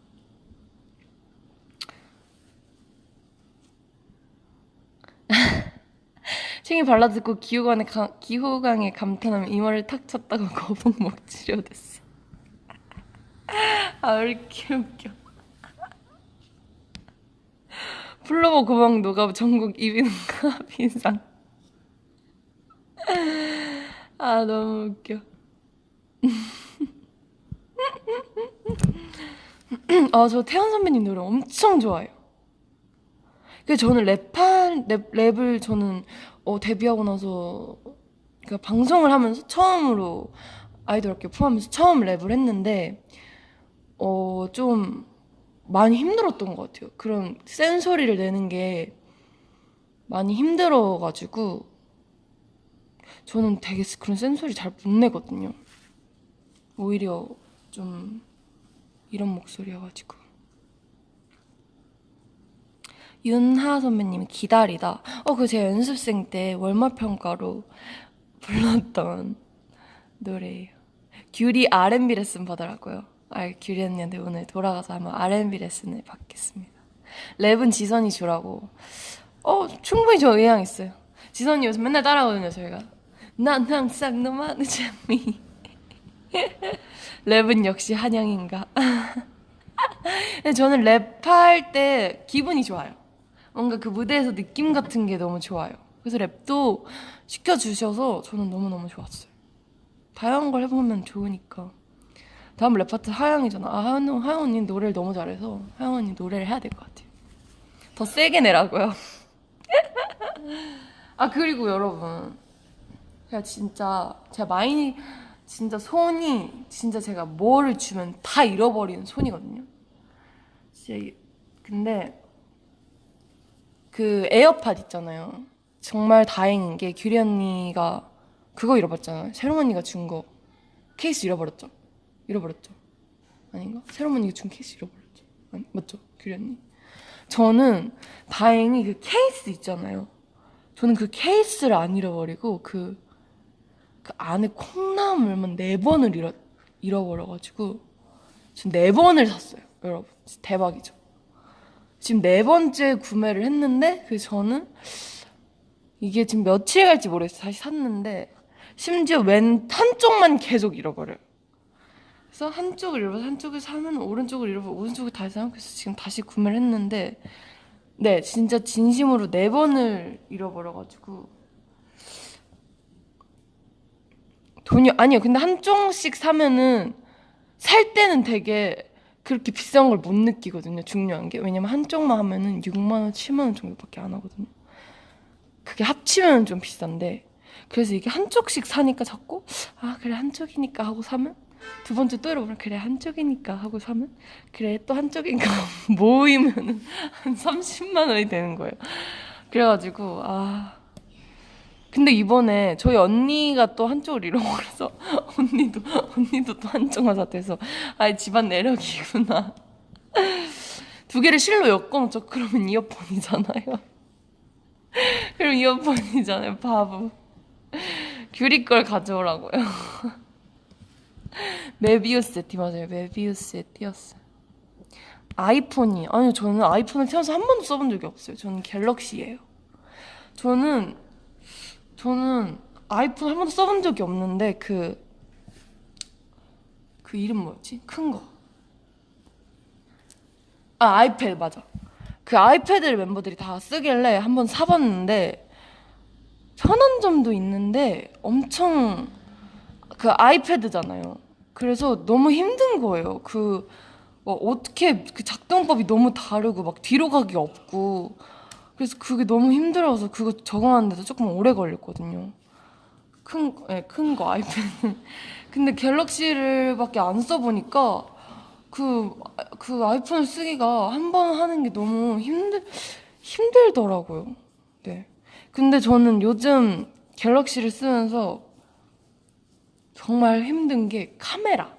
Speaker 1: 칭이 발라 듣고 기호강에 감탄하며 이마를 탁 쳤다가 거북목 치료됐어. 아, 왜 이렇게 웃겨. 플로버 고막 녹아 전국 2위는가 빈상. 아, 너무 웃겨. 저 태연 선배님 노래 엄청 좋아해요. 그래서 저는 랩을 저는 데뷔하고 나서 그러니까 방송을 하면서 처음으로 아이돌 학교 포함해서 처음 랩을 했는데 좀 많이 힘들었던 것 같아요. 그런 센 소리를 내는 게 많이 힘들어가지고 저는 되게 그런 센 소리 잘 못 내거든요. 오히려 좀 이런 목소리여가지고. 윤하 선배님이 기다리다. 그거 제가 연습생 때 월말평가로 불렀던 노래예요. 귤이 R&B 레슨 받으라고요. 귤이 언니한테 오늘 돌아가서 한번 R&B 레슨을 받겠습니다. 랩은 지선이 주라고. 충분히 저 의향 있어요. 지선이 요즘 맨날 따라오거든요, 저희가. 난 항상 너만의 재미. 랩은 역시 한영인가. 근데 저는 랩할 때 기분이 좋아요. 뭔가 그 무대에서 느낌 같은 게 너무 좋아요. 그래서 랩도 시켜주셔서 저는 너무너무 좋았어요. 다양한 걸 해보면 좋으니까. 다음 랩 파트 하영이잖아. 하영 언니 노래를 너무 잘해서 하영 언니 노래를 해야 될 것 같아요. 더 세게 내라고요. 그리고 여러분, 제가 진짜 손이 진짜 제가 뭐를 주면 다 잃어버리는 손이거든요. 근데 그 에어팟 있잖아요. 정말 다행인 게 규리 언니가 그거 잃어버렸잖아요. 새롬 언니가 준 거 케이스 잃어버렸죠? 아닌가? 새롬 언니가 준 케이스 잃어버렸죠? 아니, 맞죠? 규리 언니. 저는 다행히 그 케이스 있잖아요. 저는 그 케이스를 안 잃어버리고 그 안에 콩나물만 4번을 잃어버려가지고 지금 4번을 샀어요. 여러분 진짜 대박이죠. 지금 4번째 구매를 했는데 그래서 저는 이게 지금 며칠 갈지 모르겠어요. 다시 샀는데 심지어 한쪽만 계속 잃어버려요. 그래서 한쪽을 잃어버려서 한쪽을 사면 오른쪽을 잃어버리고 오른쪽을 다시 사면 그래서 지금 다시 구매를 했는데 네 진짜 진심으로 4번을 잃어버려가지고 아니요. 근데 한쪽씩 사면은 살 때는 되게 그렇게 비싼 걸 못 느끼거든요. 중요한 게. 왜냐면 한쪽만 하면은 6만 원, 7만 원 정도밖에 안 하거든요. 그게 합치면 좀 비싼데. 그래서 이게 한쪽씩 사니까 자꾸 그래 한쪽이니까 하고 사면 두 번째 또 잃어버리면 그래 한쪽이니까 하고 사면 그래 또 한쪽이니까 모이면은 한 30만 원이 되는 거예요. 그래가지고 근데 이번에 저희 언니가 또 한쪽을 잃어버려서 언니도 또 한쪽만 샀대서 집안 내력이구나. 2개를 실로 엮어놓죠. 그러면 이어폰이잖아요. 그럼 이어폰이잖아요. 바보. 규리 걸 가져오라고요. 메비우스에 맞아요. 메비우스에 띄었어요. 아니요 저는 아이폰을 태어나서 한 번도 써본 적이 없어요. 저는 갤럭시예요. 저는 아이폰 한 번도 써본 적이 없는데 그 이름 뭐였지? 큰 거. 아이패드 맞아. 그 아이패드를 멤버들이 다 쓰길래 한번 사봤는데 편한 점도 있는데 엄청 그 아이패드잖아요. 그래서 너무 힘든 거예요. 어떻게 그 작동법이 너무 다르고 막 뒤로 가기 없고 그래서 그게 너무 힘들어서 그거 적응하는데도 조금 오래 걸렸거든요. 큰 거 아이패드. 근데 갤럭시를밖에 안 써보니까 그 아이폰을 쓰기가 한 번 하는 게 너무 힘들더라고요. 네. 근데 저는 요즘 갤럭시를 쓰면서 정말 힘든 게 카메라.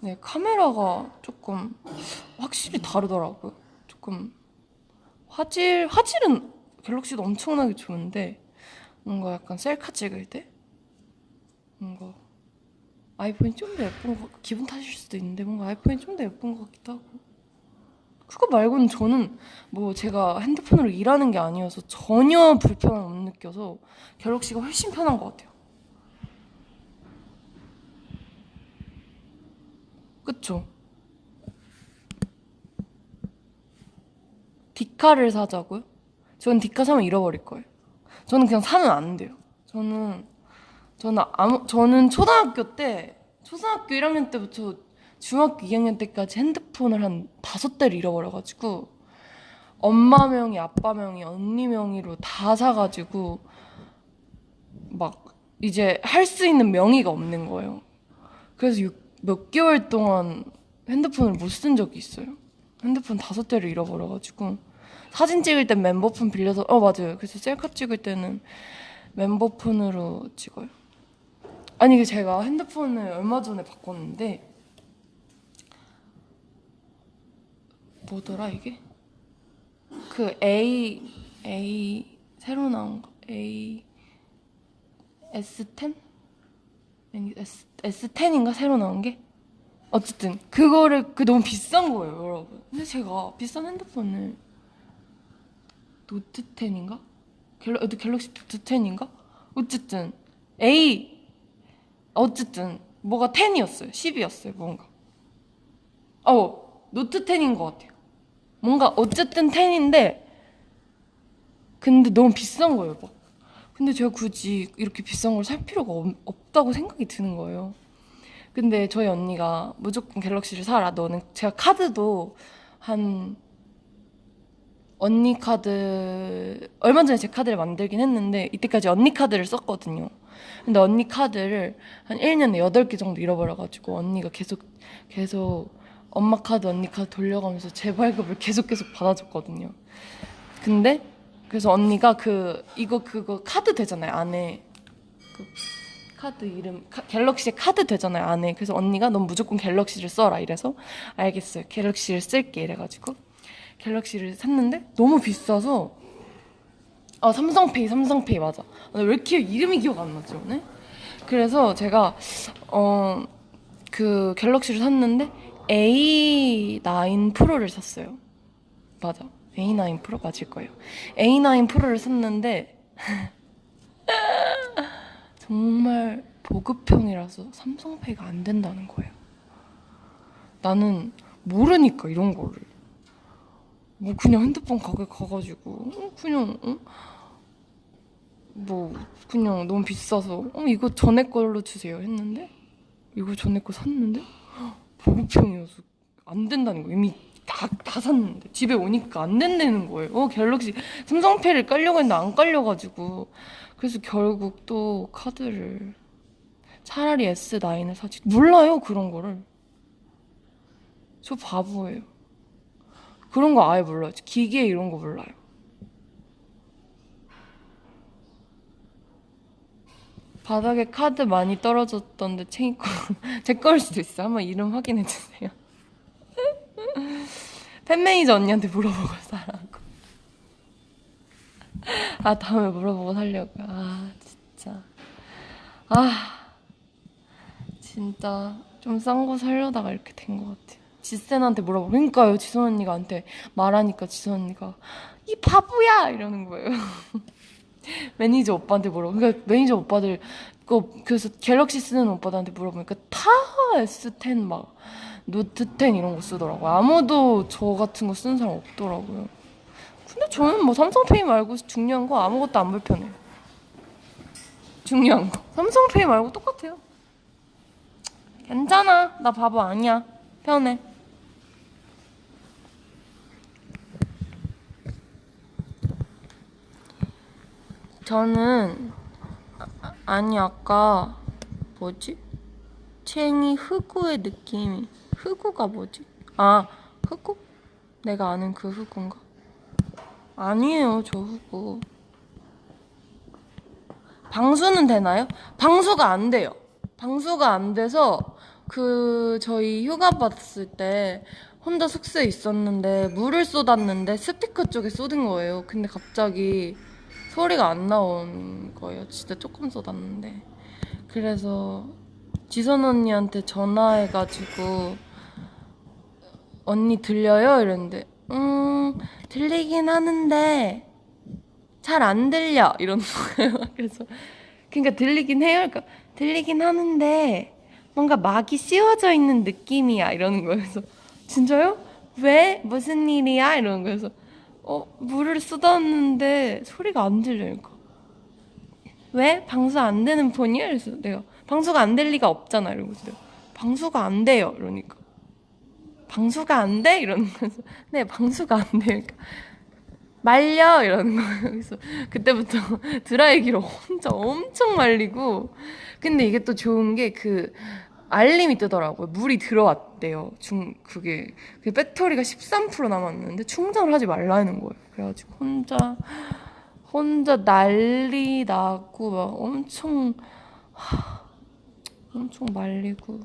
Speaker 1: 네, 카메라가 조금 확실히 다르더라고요. 조금 화질은 갤럭시도 엄청나게 좋은데 뭔가 약간 셀카 찍을 때 뭔가 아이폰이 좀 더 예쁜 것 같고, 기분 탓일 수도 있는데 뭔가 아이폰이 좀 더 예쁜 것 같기도 하고. 그거 말고는 저는 뭐 제가 핸드폰으로 일하는 게 아니어서 전혀 불편함 못 느껴서 갤럭시가 훨씬 편한 것 같아요. 그쵸? 디카를 사자고요? 저는 디카 사면 잃어버릴 거예요. 저는 그냥 사면 안 돼요. 저는 초등학교 1학년 때부터 중학교 2학년 때까지 핸드폰을 한 5대를 잃어버려가지고 엄마 명의, 아빠 명의, 언니 명의로 다 사가지고 막 이제 할 수 있는 명의가 없는 거예요. 그래서 몇 개월 동안 핸드폰을 못 쓴 적이 있어요. 핸드폰 5대를 잃어버려가지고 사진 찍을 땐 멤버폰 빌려서 맞아요. 그래서 셀카 찍을 때는 멤버폰으로 찍어요. 아니 제가 핸드폰을 얼마 전에 바꿨는데 뭐더라 이게? 그 A 새로 나온 거 S10? 아니 S10인가 새로 나온 게? 어쨌든 그게 너무 비싼 거예요, 여러분. 근데 제가 비싼 핸드폰을 노트 10인가? 갤럭시 노트 10인가? 어쨌든 뭐가 10이었어요. 10이었어요, 뭔가. 노트 10인 것 같아요. 뭔가 어쨌든 10인데 근데 너무 비싼 거예요, 막. 근데 제가 굳이 이렇게 비싼 걸 살 필요가 없다고 생각이 드는 거예요. 근데 저희 언니가 무조건 갤럭시를 사라. 너는 제가 카드도 언니 카드 얼마 전에 제 카드를 만들긴 했는데 이때까지 언니 카드를 썼거든요. 근데 언니 카드를 한 1년에 8개 정도 잃어버려가지고 언니가 계속 엄마 카드 언니 카드 돌려가면서 재발급을 계속 받아줬거든요. 근데 그래서 언니가 그거 카드 되잖아요, 안에. 카드 이름 갤럭시 카드 되잖아요, 안에. 그래서 언니가 넌 무조건 갤럭시를 써라 이래서 알겠어요, 갤럭시를 쓸게 이래가지고 갤럭시를 샀는데 너무 비싸서 삼성페이 맞아. 왜 이렇게 이름이 기억 안 나지 오늘? 그래서 제가 그 갤럭시를 샀는데 A9 프로를 샀어요. 맞아, A9 프로 맞을 거예요. A9 프로를 샀는데 정말 보급형이라서 삼성페이가 안 된다는 거예요. 나는 모르니까 이런 거를 뭐 그냥 핸드폰 가게 가가지고 그냥 너무 비싸서 이거 전에 걸로 주세요 했는데 이거 전에 거 샀는데 보급형이어서 안 된다는 거예요. 이미 다 샀는데 집에 오니까 안 된다는 거예요. 갤럭시 삼성페이를 깔려고 했는데 안 깔려가지고 그래서 결국 또 카드를 차라리 S9을 사지. 몰라요, 그런 거를. 저 바보예요. 그런 거 아예 몰라요. 기계 이런 거 몰라요. 바닥에 카드 많이 떨어졌던데 챙이거 제 거일 수도 있어. 한번 이름 확인해 주세요. 팬 매니저 언니한테 물어보고 사라고. 다음에 물어보고 살려고요. 진짜 좀 싼 거 살려다가 이렇게 된 것 같아요. 지센한테 물어보고. 그러니까요, 지선 언니가 말하니까 지선 언니가 이 바보야 이러는 거예요. 매니저 오빠한테 물어보고. 그러니까 매니저 오빠들 그래서 갤럭시 쓰는 오빠들한테 물어보니까 다 S10 막 노트 10 이런 거 쓰더라고요. 아무도 저 같은 거 쓰는 사람 없더라고요. 근데 저는 뭐 삼성페이 말고 중요한 거 아무것도 안 불편해요. 중요한 거 삼성페이 말고 똑같아요. 괜찮아, 나 바보 아니야. 편해. 저는 아까 뭐지? 챙이 흑우의 느낌이. 흑우가 뭐지? 흑우? 내가 아는 그 흑우인가? 아니에요, 저 흑우. 방수는 되나요? 방수가 안 돼요. 방수가 안 돼서 저희 휴가 봤을 때 혼자 숙소에 있었는데 물을 쏟았는데 스피커 쪽에 쏟은 거예요. 근데 갑자기 소리가 안 나온 거예요. 진짜 조금 쏟았는데. 그래서 지선 언니한테 전화해가지고 언니 들려요? 이랬는데 들리긴 하는데 잘 안 들려 이러는 거예요. 그래서 그러니까 들리긴 해요. 그러니까 들리긴 하는데 뭔가 막이 씌워져 있는 느낌이야 이러는 거예요. 그래서 진짜요? 왜? 무슨 일이야? 이러는 거예요. 그래서 물을 쏟았는데 소리가 안 들려니까 왜? 방수 안 되는 폰이야? 그래서 내가 방수가 안 될 리가 없잖아 이러고 있어요. 방수가 안 돼요 이러니까 방수가 안 돼? 이러는 거여서 네 방수가 안 돼요. 그러니까 말려 이러는 거예요. 그래서 그때부터 드라이기로 혼자 엄청 말리고 근데 이게 또 좋은 게 알림이 뜨더라고요. 물이 들어왔대요. 그게 배터리가 13% 남았는데 충전을 하지 말라는 거예요. 그래가지고 혼자 난리 나고 막 엄청 말리고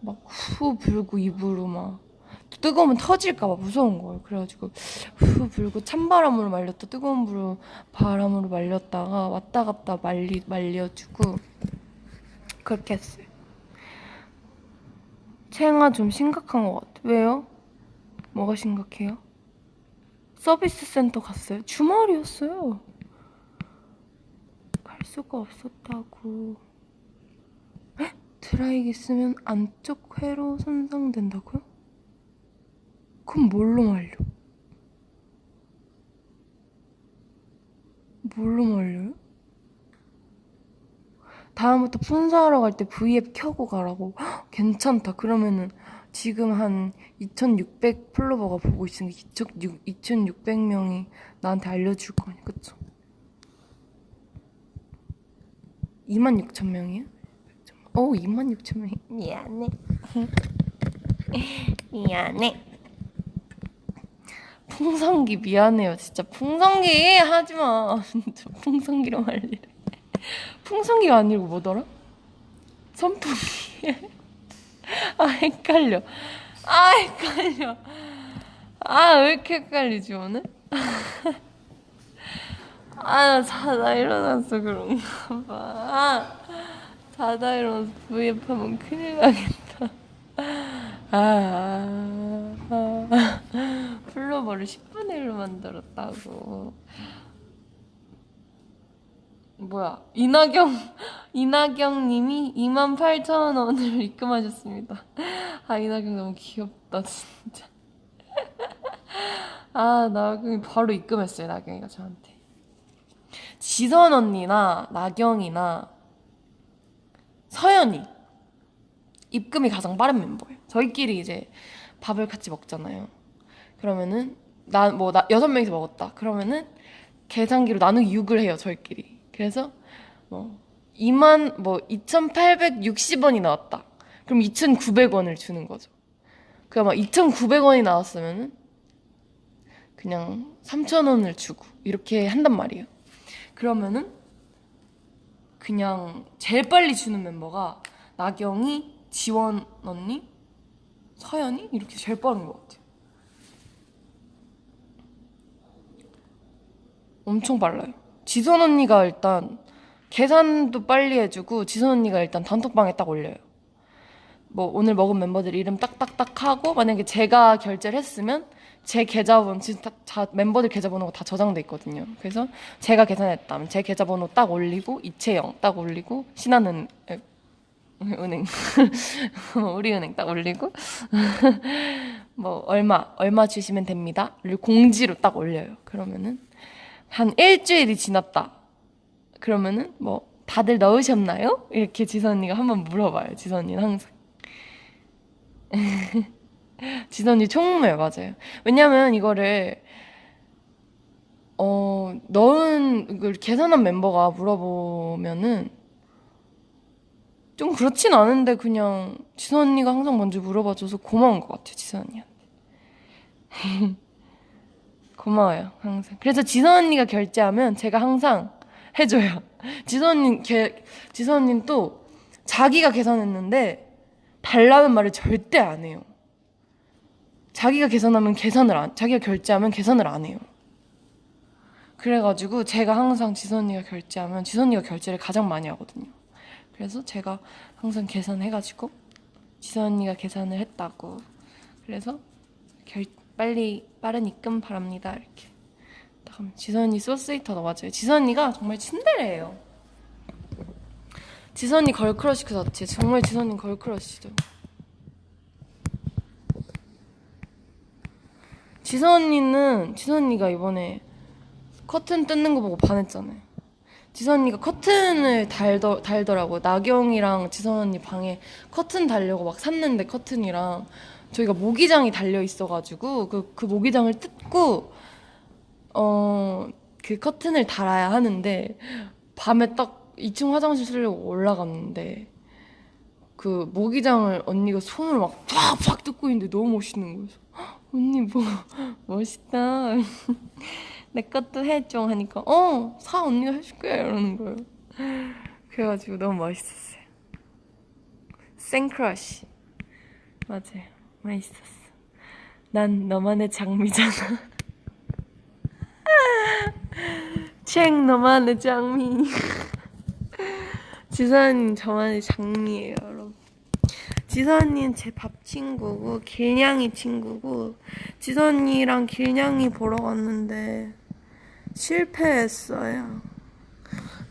Speaker 1: 막 후 불고 입으로 막 뜨거우면 터질까봐 무서운 거예요. 그래가지고 후 불고 찬바람으로 말렸다 뜨거운 바람으로 말렸다가 왔다 갔다 말려주고 그렇게 했어요. 채영아 좀 심각한 것 같아. 왜요? 뭐가 심각해요? 서비스 센터 갔어요? 주말이었어요. 갈 수가 없었다고. 에? 드라이기 쓰면 안쪽 회로 손상된다고요? 그럼 뭘로 말려? 뭘로 말려요? 다음부터 폰사하러 갈 때 V앱 켜고 가라고. 헉, 괜찮다. 그러면은 지금 한 2600 플로버가 보고 있으니까 2600명이 나한테 알려줄 거 아니야. 그쵸? 26,000명이야? 26,000명이. 미안해. 미안해. 풍성기 미안해요. 진짜 풍성기 하지마. 진짜 풍성기로 말리래. 풍성기가 아니고 뭐더라? 선풍기. 헷갈려. 헷갈려. 왜 이렇게 헷갈리지 오늘? 자다 일어났어 그런가 봐. 자다 일어나서 V앱 하면 큰일 나겠다. 플로버를 10분의 1로 만들었다고. 뭐야 이나경님이 28,000원을 입금하셨습니다. 이나경 너무 귀엽다 진짜. 나경이 바로 입금했어요. 나경이가 저한테. 지선 언니나 나경이나 서연이 입금이 가장 빠른 멤버예요. 저희끼리 이제 밥을 같이 먹잖아요. 그러면은 6명이서 먹었다. 그러면은 계산기로 나누기 6을 해요. 저희끼리. 그래서 2,860원이 나왔다. 그럼 2,900원을 주는 거죠. 그럼 막 2,900원이 나왔으면은 그냥 3,000원을 주고 이렇게 한단 말이에요. 그러면은 그냥 제일 빨리 주는 멤버가 나경이, 지원 언니, 서연이 이렇게 제일 빠른 것 같아요. 엄청 빨라요. 지선 언니가 일단 계산도 빨리 해주고 지선 언니가 일단 단톡방에 딱 올려요. 오늘 먹은 멤버들 이름 딱딱딱 하고 만약에 제가 결제를 했으면 제 계좌번호 진짜 멤버들 계좌번호가 다 저장돼 있거든요. 그래서 제가 계산했다면 제 계좌번호 딱 올리고 이채영 딱 올리고 신한은행 우리은행 딱 올리고 얼마 주시면 됩니다. 그리고 공지로 딱 올려요. 그러면은 한 일주일이 지났다. 그러면은 다들 넣으셨나요? 이렇게 지선 언니가 한번 물어봐요. 지선 언니는 항상. 지선 언니 총무예요. 맞아요. 왜냐면 이거를 이걸 계산한 멤버가 물어보면은 좀 그렇진 않은데 그냥 지선 언니가 항상 먼저 물어봐줘서 고마운 것 같아요. 지선 언니한테. 고마워요. 항상. 그래서 지선 언니가 결제하면 제가 항상 해줘요. 지선 언니는 또 자기가 계산했는데 달라는 말을 절대 안 해요. 자기가 결제하면 계산을 안 해요. 그래가지고 제가 항상 지선 언니가 결제하면 지선 언니가 결제를 가장 많이 하거든요. 그래서 제가 항상 계산해가지고 지선 언니가 계산을 했다고. 그래서 빠른 입금 바랍니다. 이렇게. 딱 하면 지선 언니 소스이터도 맞아요. 지선 언니가 정말 츤데레예요. 지선 언니 걸크러쉬 그 자체. 정말 지선 언니 걸크러쉬죠. 지선 언니가 이번에 커튼 뜯는 거 보고 반했잖아요. 지선 언니가 커튼을 달더라고요. 나경이랑 지선 언니 방에 커튼 달려고 막 샀는데 커튼이랑 저희가 모기장이 달려 있어가지고 그 모기장을 뜯고 그 커튼을 달아야 하는데 밤에 딱 2층 화장실 쓰려고 올라갔는데 그 모기장을 언니가 손으로 막 팍팍 뜯고 있는데 너무 멋있는 거예요. 언니 뭐 멋있다. 내 것도 해줘 하니까 사 언니가 해줄게 이러는 거예요. 그래가지고 너무 멋있었어요. 생크러쉬 맞아요. 맛있었어. 난 너만의 장미잖아. 책 너만의 장미. 지선님 저만의 장미예요 여러분. 지선님 제 밥 친구고 길냥이 친구고 지선이랑 길냥이 보러 갔는데 실패했어요.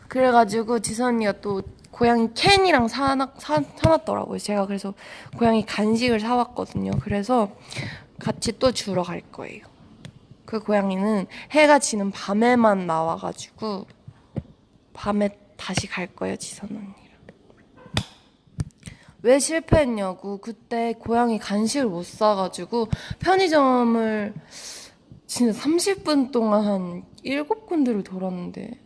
Speaker 1: 그래가지고 지선이가 또 고양이 캔이랑 사놨더라고요. 제가 그래서 고양이 간식을 사왔거든요. 그래서 같이 또 주러 갈 거예요. 그 고양이는 해가 지는 밤에만 나와가지고 밤에 다시 갈 거예요. 지선 언니랑. 왜 실패했냐고. 그때 고양이 간식을 못 사가지고 편의점을 진짜 30분 동안 한 7군데를 돌았는데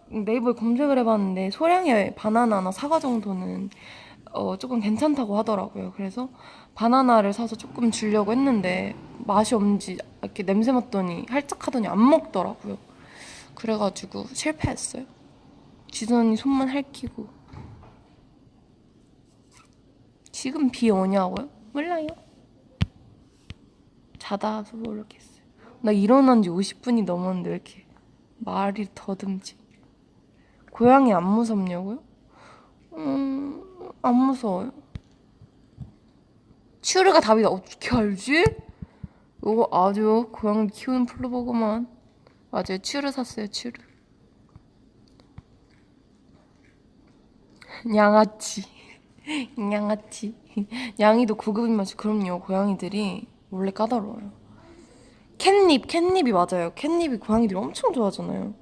Speaker 1: 네이버에 검색을 해봤는데 소량의 바나나나 사과 정도는 조금 괜찮다고 하더라고요. 그래서 바나나를 사서 조금 주려고 했는데 맛이 없는지 이렇게 냄새 맡더니 할짝하더니 안 먹더라고요. 그래가지고 실패했어요. 지선이 손만 핥히고. 지금 비 오냐고요? 몰라요. 자다 와서 모르겠어요. 나 일어난 지 50분이 넘었는데 왜 이렇게 말이 더듬지? 고양이 안 무섭냐고요? 안 무서워요. 츄르가 답이다. 어떻게 알지? 이거 아주 고양이 키우는 플로버구만. 맞아요. 츄르 샀어요. 츄르. 양아치. 양아치. 양이도 고급인 맛이. 그럼요. 고양이들이 원래 까다로워요. 캣닙이 맞아요. 캣닙이 고양이들이 엄청 좋아하잖아요.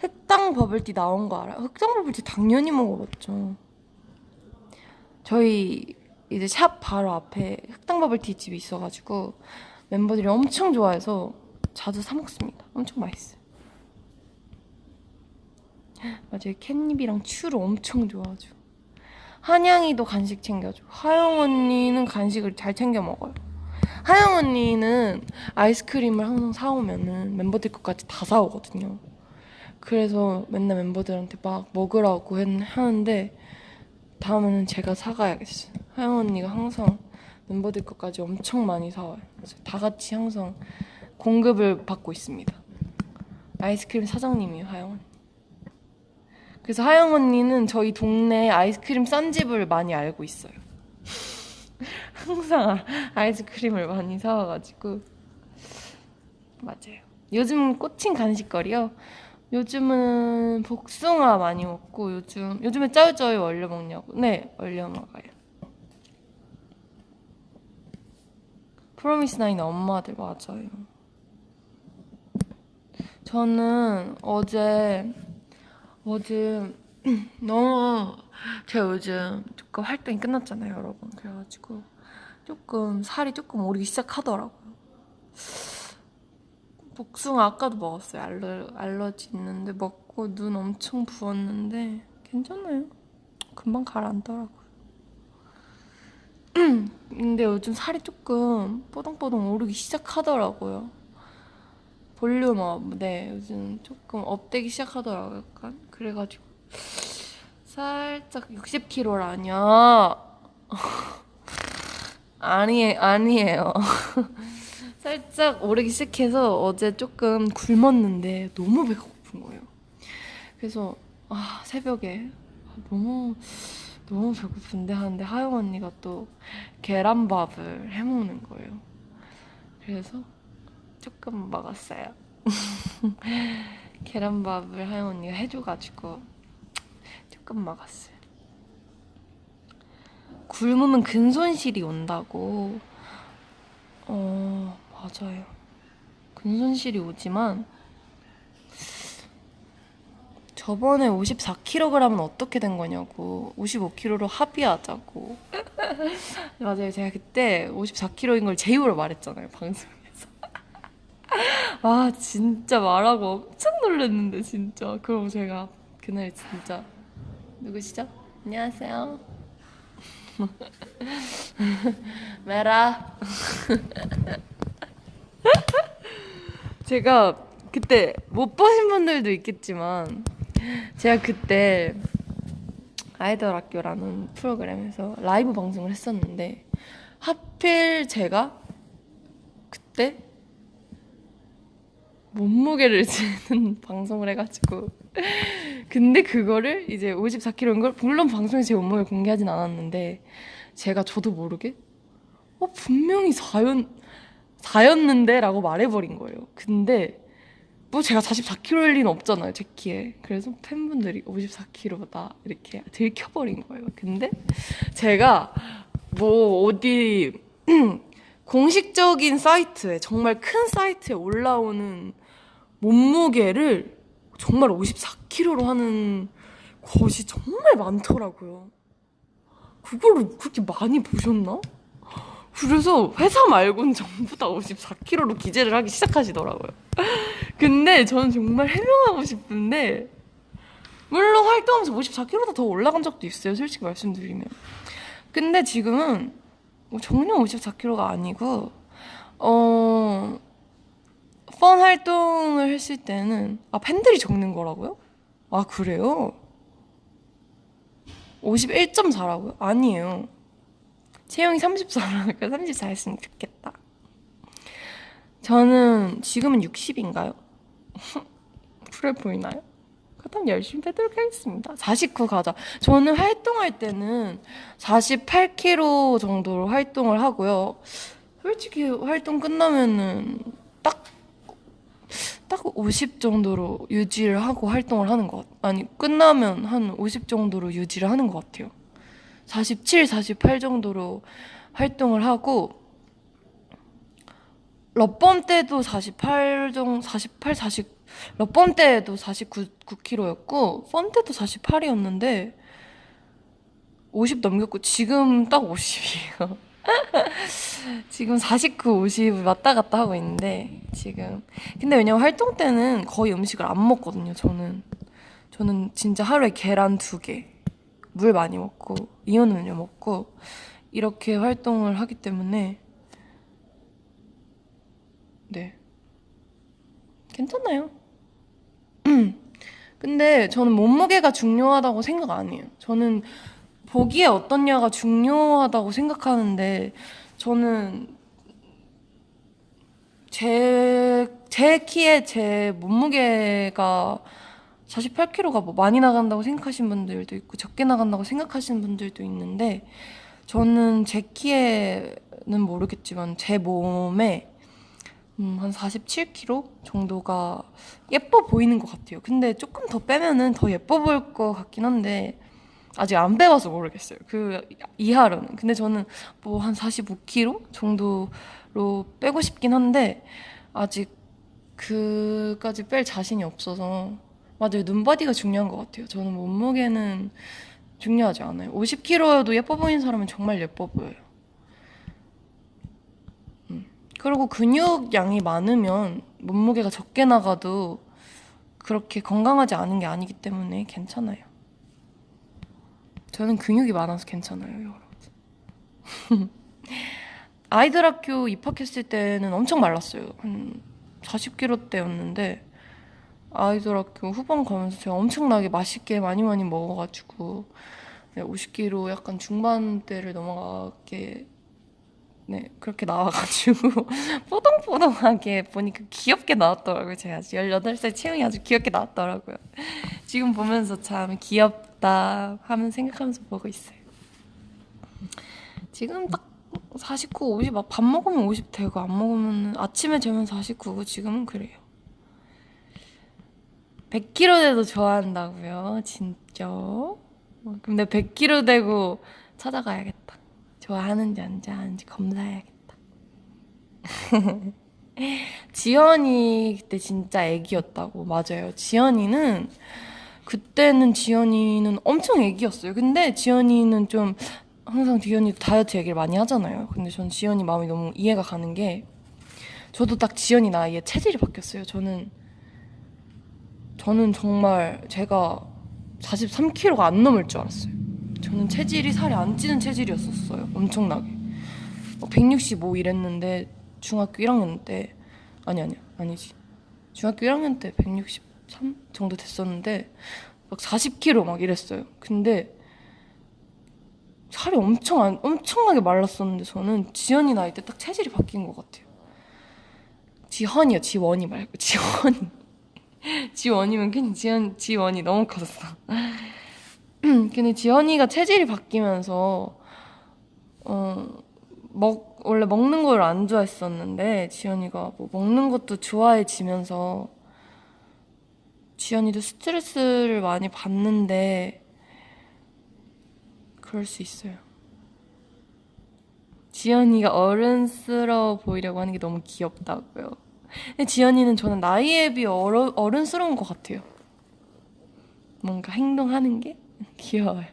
Speaker 1: 흑당 버블티 나온 거 알아요? 흑당 버블티 당연히 먹어봤죠. 저희 이제 샵 바로 앞에 흑당 버블티 집이 있어가지고 멤버들이 엄청 좋아해서 자주 사 먹습니다. 엄청 맛있어요. 맞아요. 캣닙이랑 츄를 엄청 좋아하죠. 한양이도 간식 챙겨줘. 하영 언니는 간식을 잘 챙겨 먹어요. 하영 언니는 아이스크림을 항상 사오면은 멤버들 것까지 다 사오거든요. 그래서 맨날 멤버들한테 막 먹으라고 하는데 다음에는 제가 사가야겠어요. 하영 언니가 항상 멤버들 것까지 엄청 많이 사와요. 그래서 다 같이 항상 공급을 받고 있습니다. 아이스크림 사장님이에요, 하영 언니. 그래서 하영 언니는 저희 동네 아이스크림 싼 집을 많이 알고 있어요. 항상 아이스크림을 많이 사와가지고. 맞아요. 요즘 꽂힌 간식거리요? 요즘은 복숭아 많이 먹고 요즘에 짜요짜요 얼려 먹냐고. 네, 얼려 먹어요. 프로미스나인 엄마들 맞아요. 저는 어제 너무 제가 요즘 조금 활동이 끝났잖아요, 여러분. 그래가지고 조금 살이 조금 오르기 시작하더라고요. 복숭아 아까도 먹었어요. 알러지 있는데 먹고 눈 엄청 부었는데 괜찮아요. 금방 가라앉더라고요. 근데 요즘 살이 조금 뽀동뽀동 오르기 시작하더라고요. 볼륨업. 네, 요즘 조금 업되기 시작하더라고요. 약간 그래가지고 살짝 60kg라뇨. 아니에요. 살짝 오르기 시작해서 어제 조금 굶었는데 너무 배가 고픈 거예요. 그래서 새벽에 너무 배고픈데 하는데 하영 언니가 또 계란밥을 해먹는 거예요. 그래서 조금 먹었어요. 계란밥을 하영 언니가 해줘가지고 조금 먹었어요. 굶으면 근손실이 온다고. 맞아요. 근손실이 오지만 저번에 54kg은 어떻게 된 거냐고. 55kg로 합의하자고. 맞아요. 제가 그때 54kg인 걸 제 입으로 말했잖아요, 방송에서. 아, 진짜 말하고 엄청 놀랐는데, 진짜. 그럼 제가 그날 진짜. 누구시죠? 안녕하세요. 메라. 제가 그때 못 보신 분들도 있겠지만 제가 그때 아이돌 학교라는 프로그램에서 라이브 방송을 했었는데 하필 제가 그때 몸무게를 재는 방송을 해가지고 근데 그거를 이제 54kg인 걸 물론 방송에 제 몸무게를 공개하진 않았는데 제가 저도 모르게 분명히 4였는데 라고 말해버린 거예요. 근데 뭐 제가 44kg일 리는 없잖아요, 제 키에. 그래서 팬분들이 54kg다 이렇게 들켜버린 거예요. 근데 제가 뭐 어디 공식적인 사이트에 정말 큰 사이트에 올라오는 몸무게를 정말 54kg로 하는 것이 정말 많더라고요. 그거를 그렇게 많이 보셨나? 그래서 회사 말고는 전부 다 54kg로 기재를 하기 시작하시더라고요. 근데 저는 정말 해명하고 싶은데 물론 활동하면서 54kg보다 더 올라간 적도 있어요, 솔직히 말씀드리면. 근데 지금은 전혀 54kg가 아니고 펀 활동을 했을 때는 팬들이 적는 거라고요? 아, 그래요? 51.4라고요? 아니에요. 채영이 34라니까 34 했으면 좋겠다. 저는 지금은 60인가요? 그래 보이나요? 그럼 열심히 되도록 하겠습니다. 49 가자. 저는 활동할 때는 48kg 정도로 활동을 하고요. 솔직히 활동 끝나면은 딱 50 정도로 유지를 하고 활동을 하는 것 같아요. 아니, 끝나면 한 50 정도로 유지를 하는 것 같아요. 47, 48 정도로 활동을 하고 럽범 때도 48 정도, 48, 40 럽범 때도 49kg였고 펌 때도 48이었는데 50 넘겼고 지금 딱 50이에요. 지금 49, 50 왔다 갔다 하고 있는데 지금 근데 왜냐면 활동 때는 거의 음식을 안 먹거든요. 저는 진짜 하루에 계란 2개, 물 많이 먹고 이온 음료 먹고 이렇게 활동을 하기 때문에 네, 괜찮아요. 근데 저는 몸무게가 중요하다고 생각 안 해요. 저는 보기에 어떻냐가 중요하다고 생각하는데 저는 제 키에 제 몸무게가 48kg가 뭐 많이 나간다고 생각하시는 분들도 있고 적게 나간다고 생각하시는 분들도 있는데 저는 제 키에는 모르겠지만 제 몸에 한 47kg 정도가 예뻐 보이는 것 같아요. 근데 조금 더 빼면은 더 예뻐 보일 것 같긴 한데 아직 안 빼봐서 모르겠어요. 그 이하로는. 근데 저는 뭐 한 45kg 정도로 빼고 싶긴 한데 아직 그까지 뺄 자신이 없어서 맞아요. 눈바디가 중요한 것 같아요. 저는 몸무게는 중요하지 않아요. 50kg여도 예뻐 보이는 사람은 정말 예뻐 보여요. 그리고 근육량이 많으면 몸무게가 적게 나가도 그렇게 건강하지 않은 게 아니기 때문에 괜찮아요. 저는 근육이 많아서 괜찮아요, 여러분. 아이들 학교 입학했을 때는 엄청 말랐어요. 한 40kg대였는데 아이돌 학교 후반 가면서 제가 엄청나게 맛있게 많이 먹어가지고 50kg 약간 중반대를 넘어가게 네 그렇게 나와가지고 뽀동뽀동하게 보니까 귀엽게 나왔더라고요. 제가 18살 체형이 아주 귀엽게 나왔더라고요. 지금 보면서 참 귀엽다 하면 생각하면서 보고 있어요. 지금 딱 49, 50, 막 밥 먹으면 50 되고 안 먹으면 아침에 재면 49고 지금은 그래요. 100kg 돼도 좋아한다고요? 진짜? 그럼 내가 100kg 되고 찾아가야겠다. 좋아하는지 안 좋아하는지 검사해야겠다. 지연이 그때 진짜 애기였다고. 맞아요. 그때는 지연이는 엄청 애기였어요. 근데 지연이는 좀 항상 지연이도 다이어트 얘기를 많이 하잖아요. 근데 전 지연이 마음이 너무 이해가 가는 게 저도 딱 지연이 나이에 체질이 바뀌었어요. 저는 정말 제가 43kg가 안 넘을 줄 알았어요. 저는 체질이 살이 안 찌는 체질이었었어요. 엄청나게. 165 이랬는데 중학교 1학년 때 아니지. 중학교 1학년 때 163 정도 됐었는데 막 40kg 막 이랬어요. 근데 살이 엄청나게 말랐었는데 저는 지연이 나이 때 딱 체질이 바뀐 것 같아요. 지헌이요. 지원이 말고 지원이. 지원이면 그냥 지원이 너무 컸어. 근데 지연이가 체질이 바뀌면서 원래 먹는 걸 안 좋아했었는데 지연이가 뭐 먹는 것도 좋아해지면서 지연이도 스트레스를 많이 받는데 그럴 수 있어요. 지연이가 어른스러워 보이려고 하는 게 너무 귀엽다고요. 근데 지연이는 저는 나이에 비해 어른스러운 것 같아요. 뭔가 행동하는 게 귀여워요.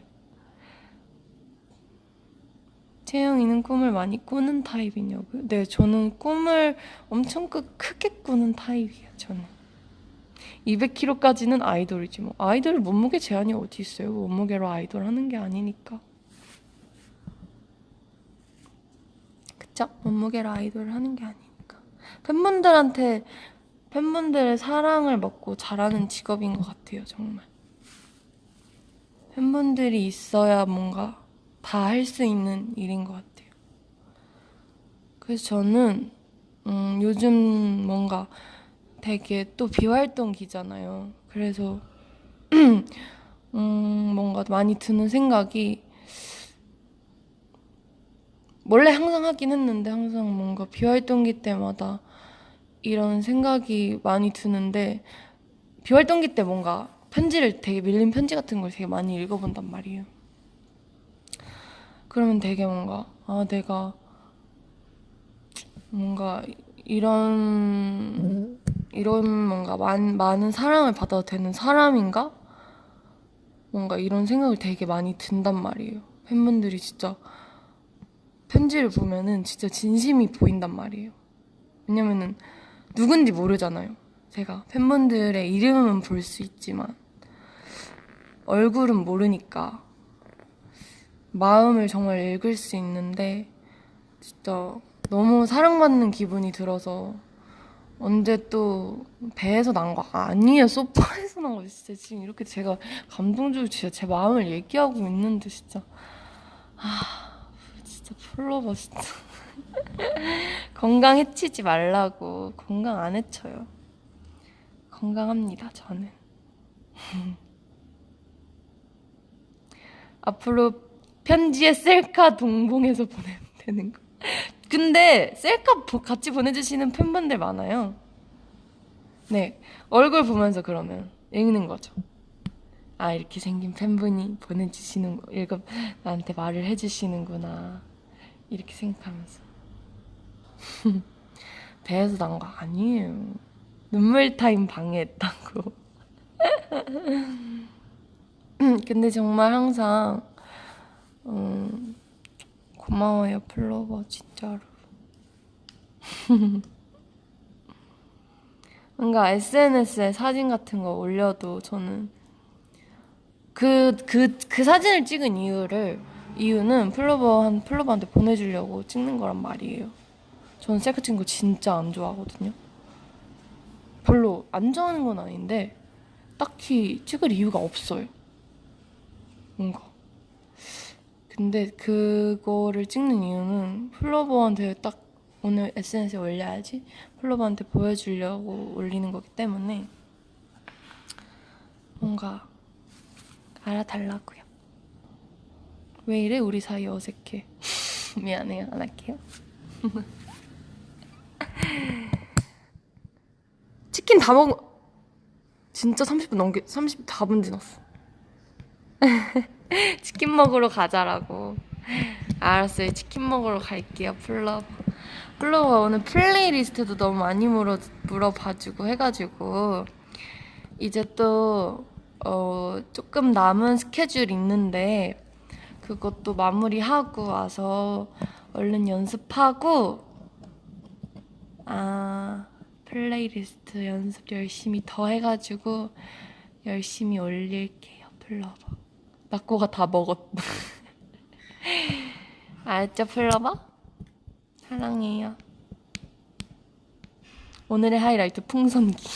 Speaker 1: 채영이는 꿈을 많이 꾸는 타입이냐고요? 네, 저는 꿈을 엄청 크게 꾸는 타입이에요. 저는 200kg까지는 아이돌이지 뭐. 아이돌 몸무게 제한이 어디 있어요? 몸무게로 아이돌 하는 게 아니니까. 그쵸? 몸무게로 아이돌을 하는 게 아니니까. 팬분들의 사랑을 먹고 자라는 직업인 것 같아요. 정말. 팬분들이 있어야 뭔가 다 할 수 있는 일인 것 같아요. 그래서 저는 요즘 뭔가 되게 또 비활동기잖아요. 그래서 뭔가 많이 드는 생각이 원래 항상 하긴 했는데 항상 뭔가 비활동기 때마다 이런 생각이 많이 드는데 비활동기 때 뭔가 편지를 되게 밀린 편지 같은 걸 되게 많이 읽어본단 말이에요. 그러면 되게 뭔가 내가 뭔가 이런 뭔가 많은 사랑을 받아도 되는 사람인가? 뭔가 이런 생각을 되게 많이 든단 말이에요. 팬분들이 진짜 편지를 보면은 진짜 진심이 보인단 말이에요. 왜냐면은 누군지 모르잖아요. 제가 팬분들의 이름은 볼 수 있지만 얼굴은 모르니까 마음을 정말 읽을 수 있는데 진짜 너무 사랑받는 기분이 들어서 언제 또 배에서 난 거 아니에요. 소파에서 난 거 진짜 지금 이렇게 제가 감동적으로 진짜 제 마음을 얘기하고 있는데 진짜 진짜 플로버 진짜 건강 해치지 말라고. 건강 안 해쳐요. 건강합니다 저는. 앞으로 편지에 셀카 동봉해서 보내면 되는 거. 근데 셀카 같이 보내주시는 팬분들 많아요. 네, 얼굴 보면서 그러면 읽는 거죠. 이렇게 생긴 팬분이 보내주시는 거 나한테 말을 해주시는구나 이렇게 생각하면서 배에서 난 거 아니에요. 눈물 타임 방해했다고. 근데 정말 항상 고마워요 플로버 진짜로. 뭔가 SNS에 사진 같은 거 올려도 저는 그 사진을 찍은 이유는 플로버한테 보내주려고 찍는 거란 말이에요. 저는 셀카 찍는 거 진짜 안 좋아하거든요. 별로 안 좋아하는 건 아닌데 딱히 찍을 이유가 없어요. 뭔가. 근데 그거를 찍는 이유는 플로버한테 딱 오늘 SNS에 올려야지 플로버한테 보여주려고 올리는 거기 때문에 뭔가 알아달라고요. 왜 이래? 우리 사이 어색해. 미안해요. 안 할게요. 치킨 다 먹... 진짜 30분 34분 지났어. 치킨 먹으러 가자라고. 알았어요. 치킨 먹으러 갈게요. 플로버가 오늘 플레이리스트도 너무 많이 물어봐주고 해가지고 이제 또 조금 남은 스케줄 있는데 그것도 마무리하고 와서 얼른 연습하고 플레이리스트 연습 열심히 더 해가지고 열심히 올릴게요. 플로버 낙고가 다 먹었다. 알았죠 플로버? 사랑해요. 오늘의 하이라이트 풍선기.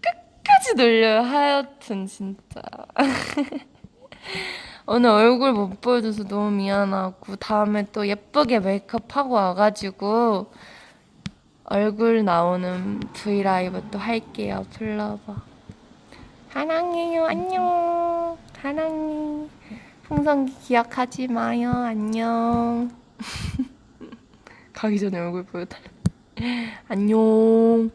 Speaker 1: 끝까지 놀려요. 하여튼 진짜 오늘 얼굴 못 보여줘서 너무 미안하고 다음에 또 예쁘게 메이크업하고 와가지고 얼굴 나오는 브이라이브 또 할게요. 플로버 사랑해요. 안녕. 사랑해. 풍선기 기억하지 마요. 안녕. 가기 전에 얼굴 보여달라. 안녕.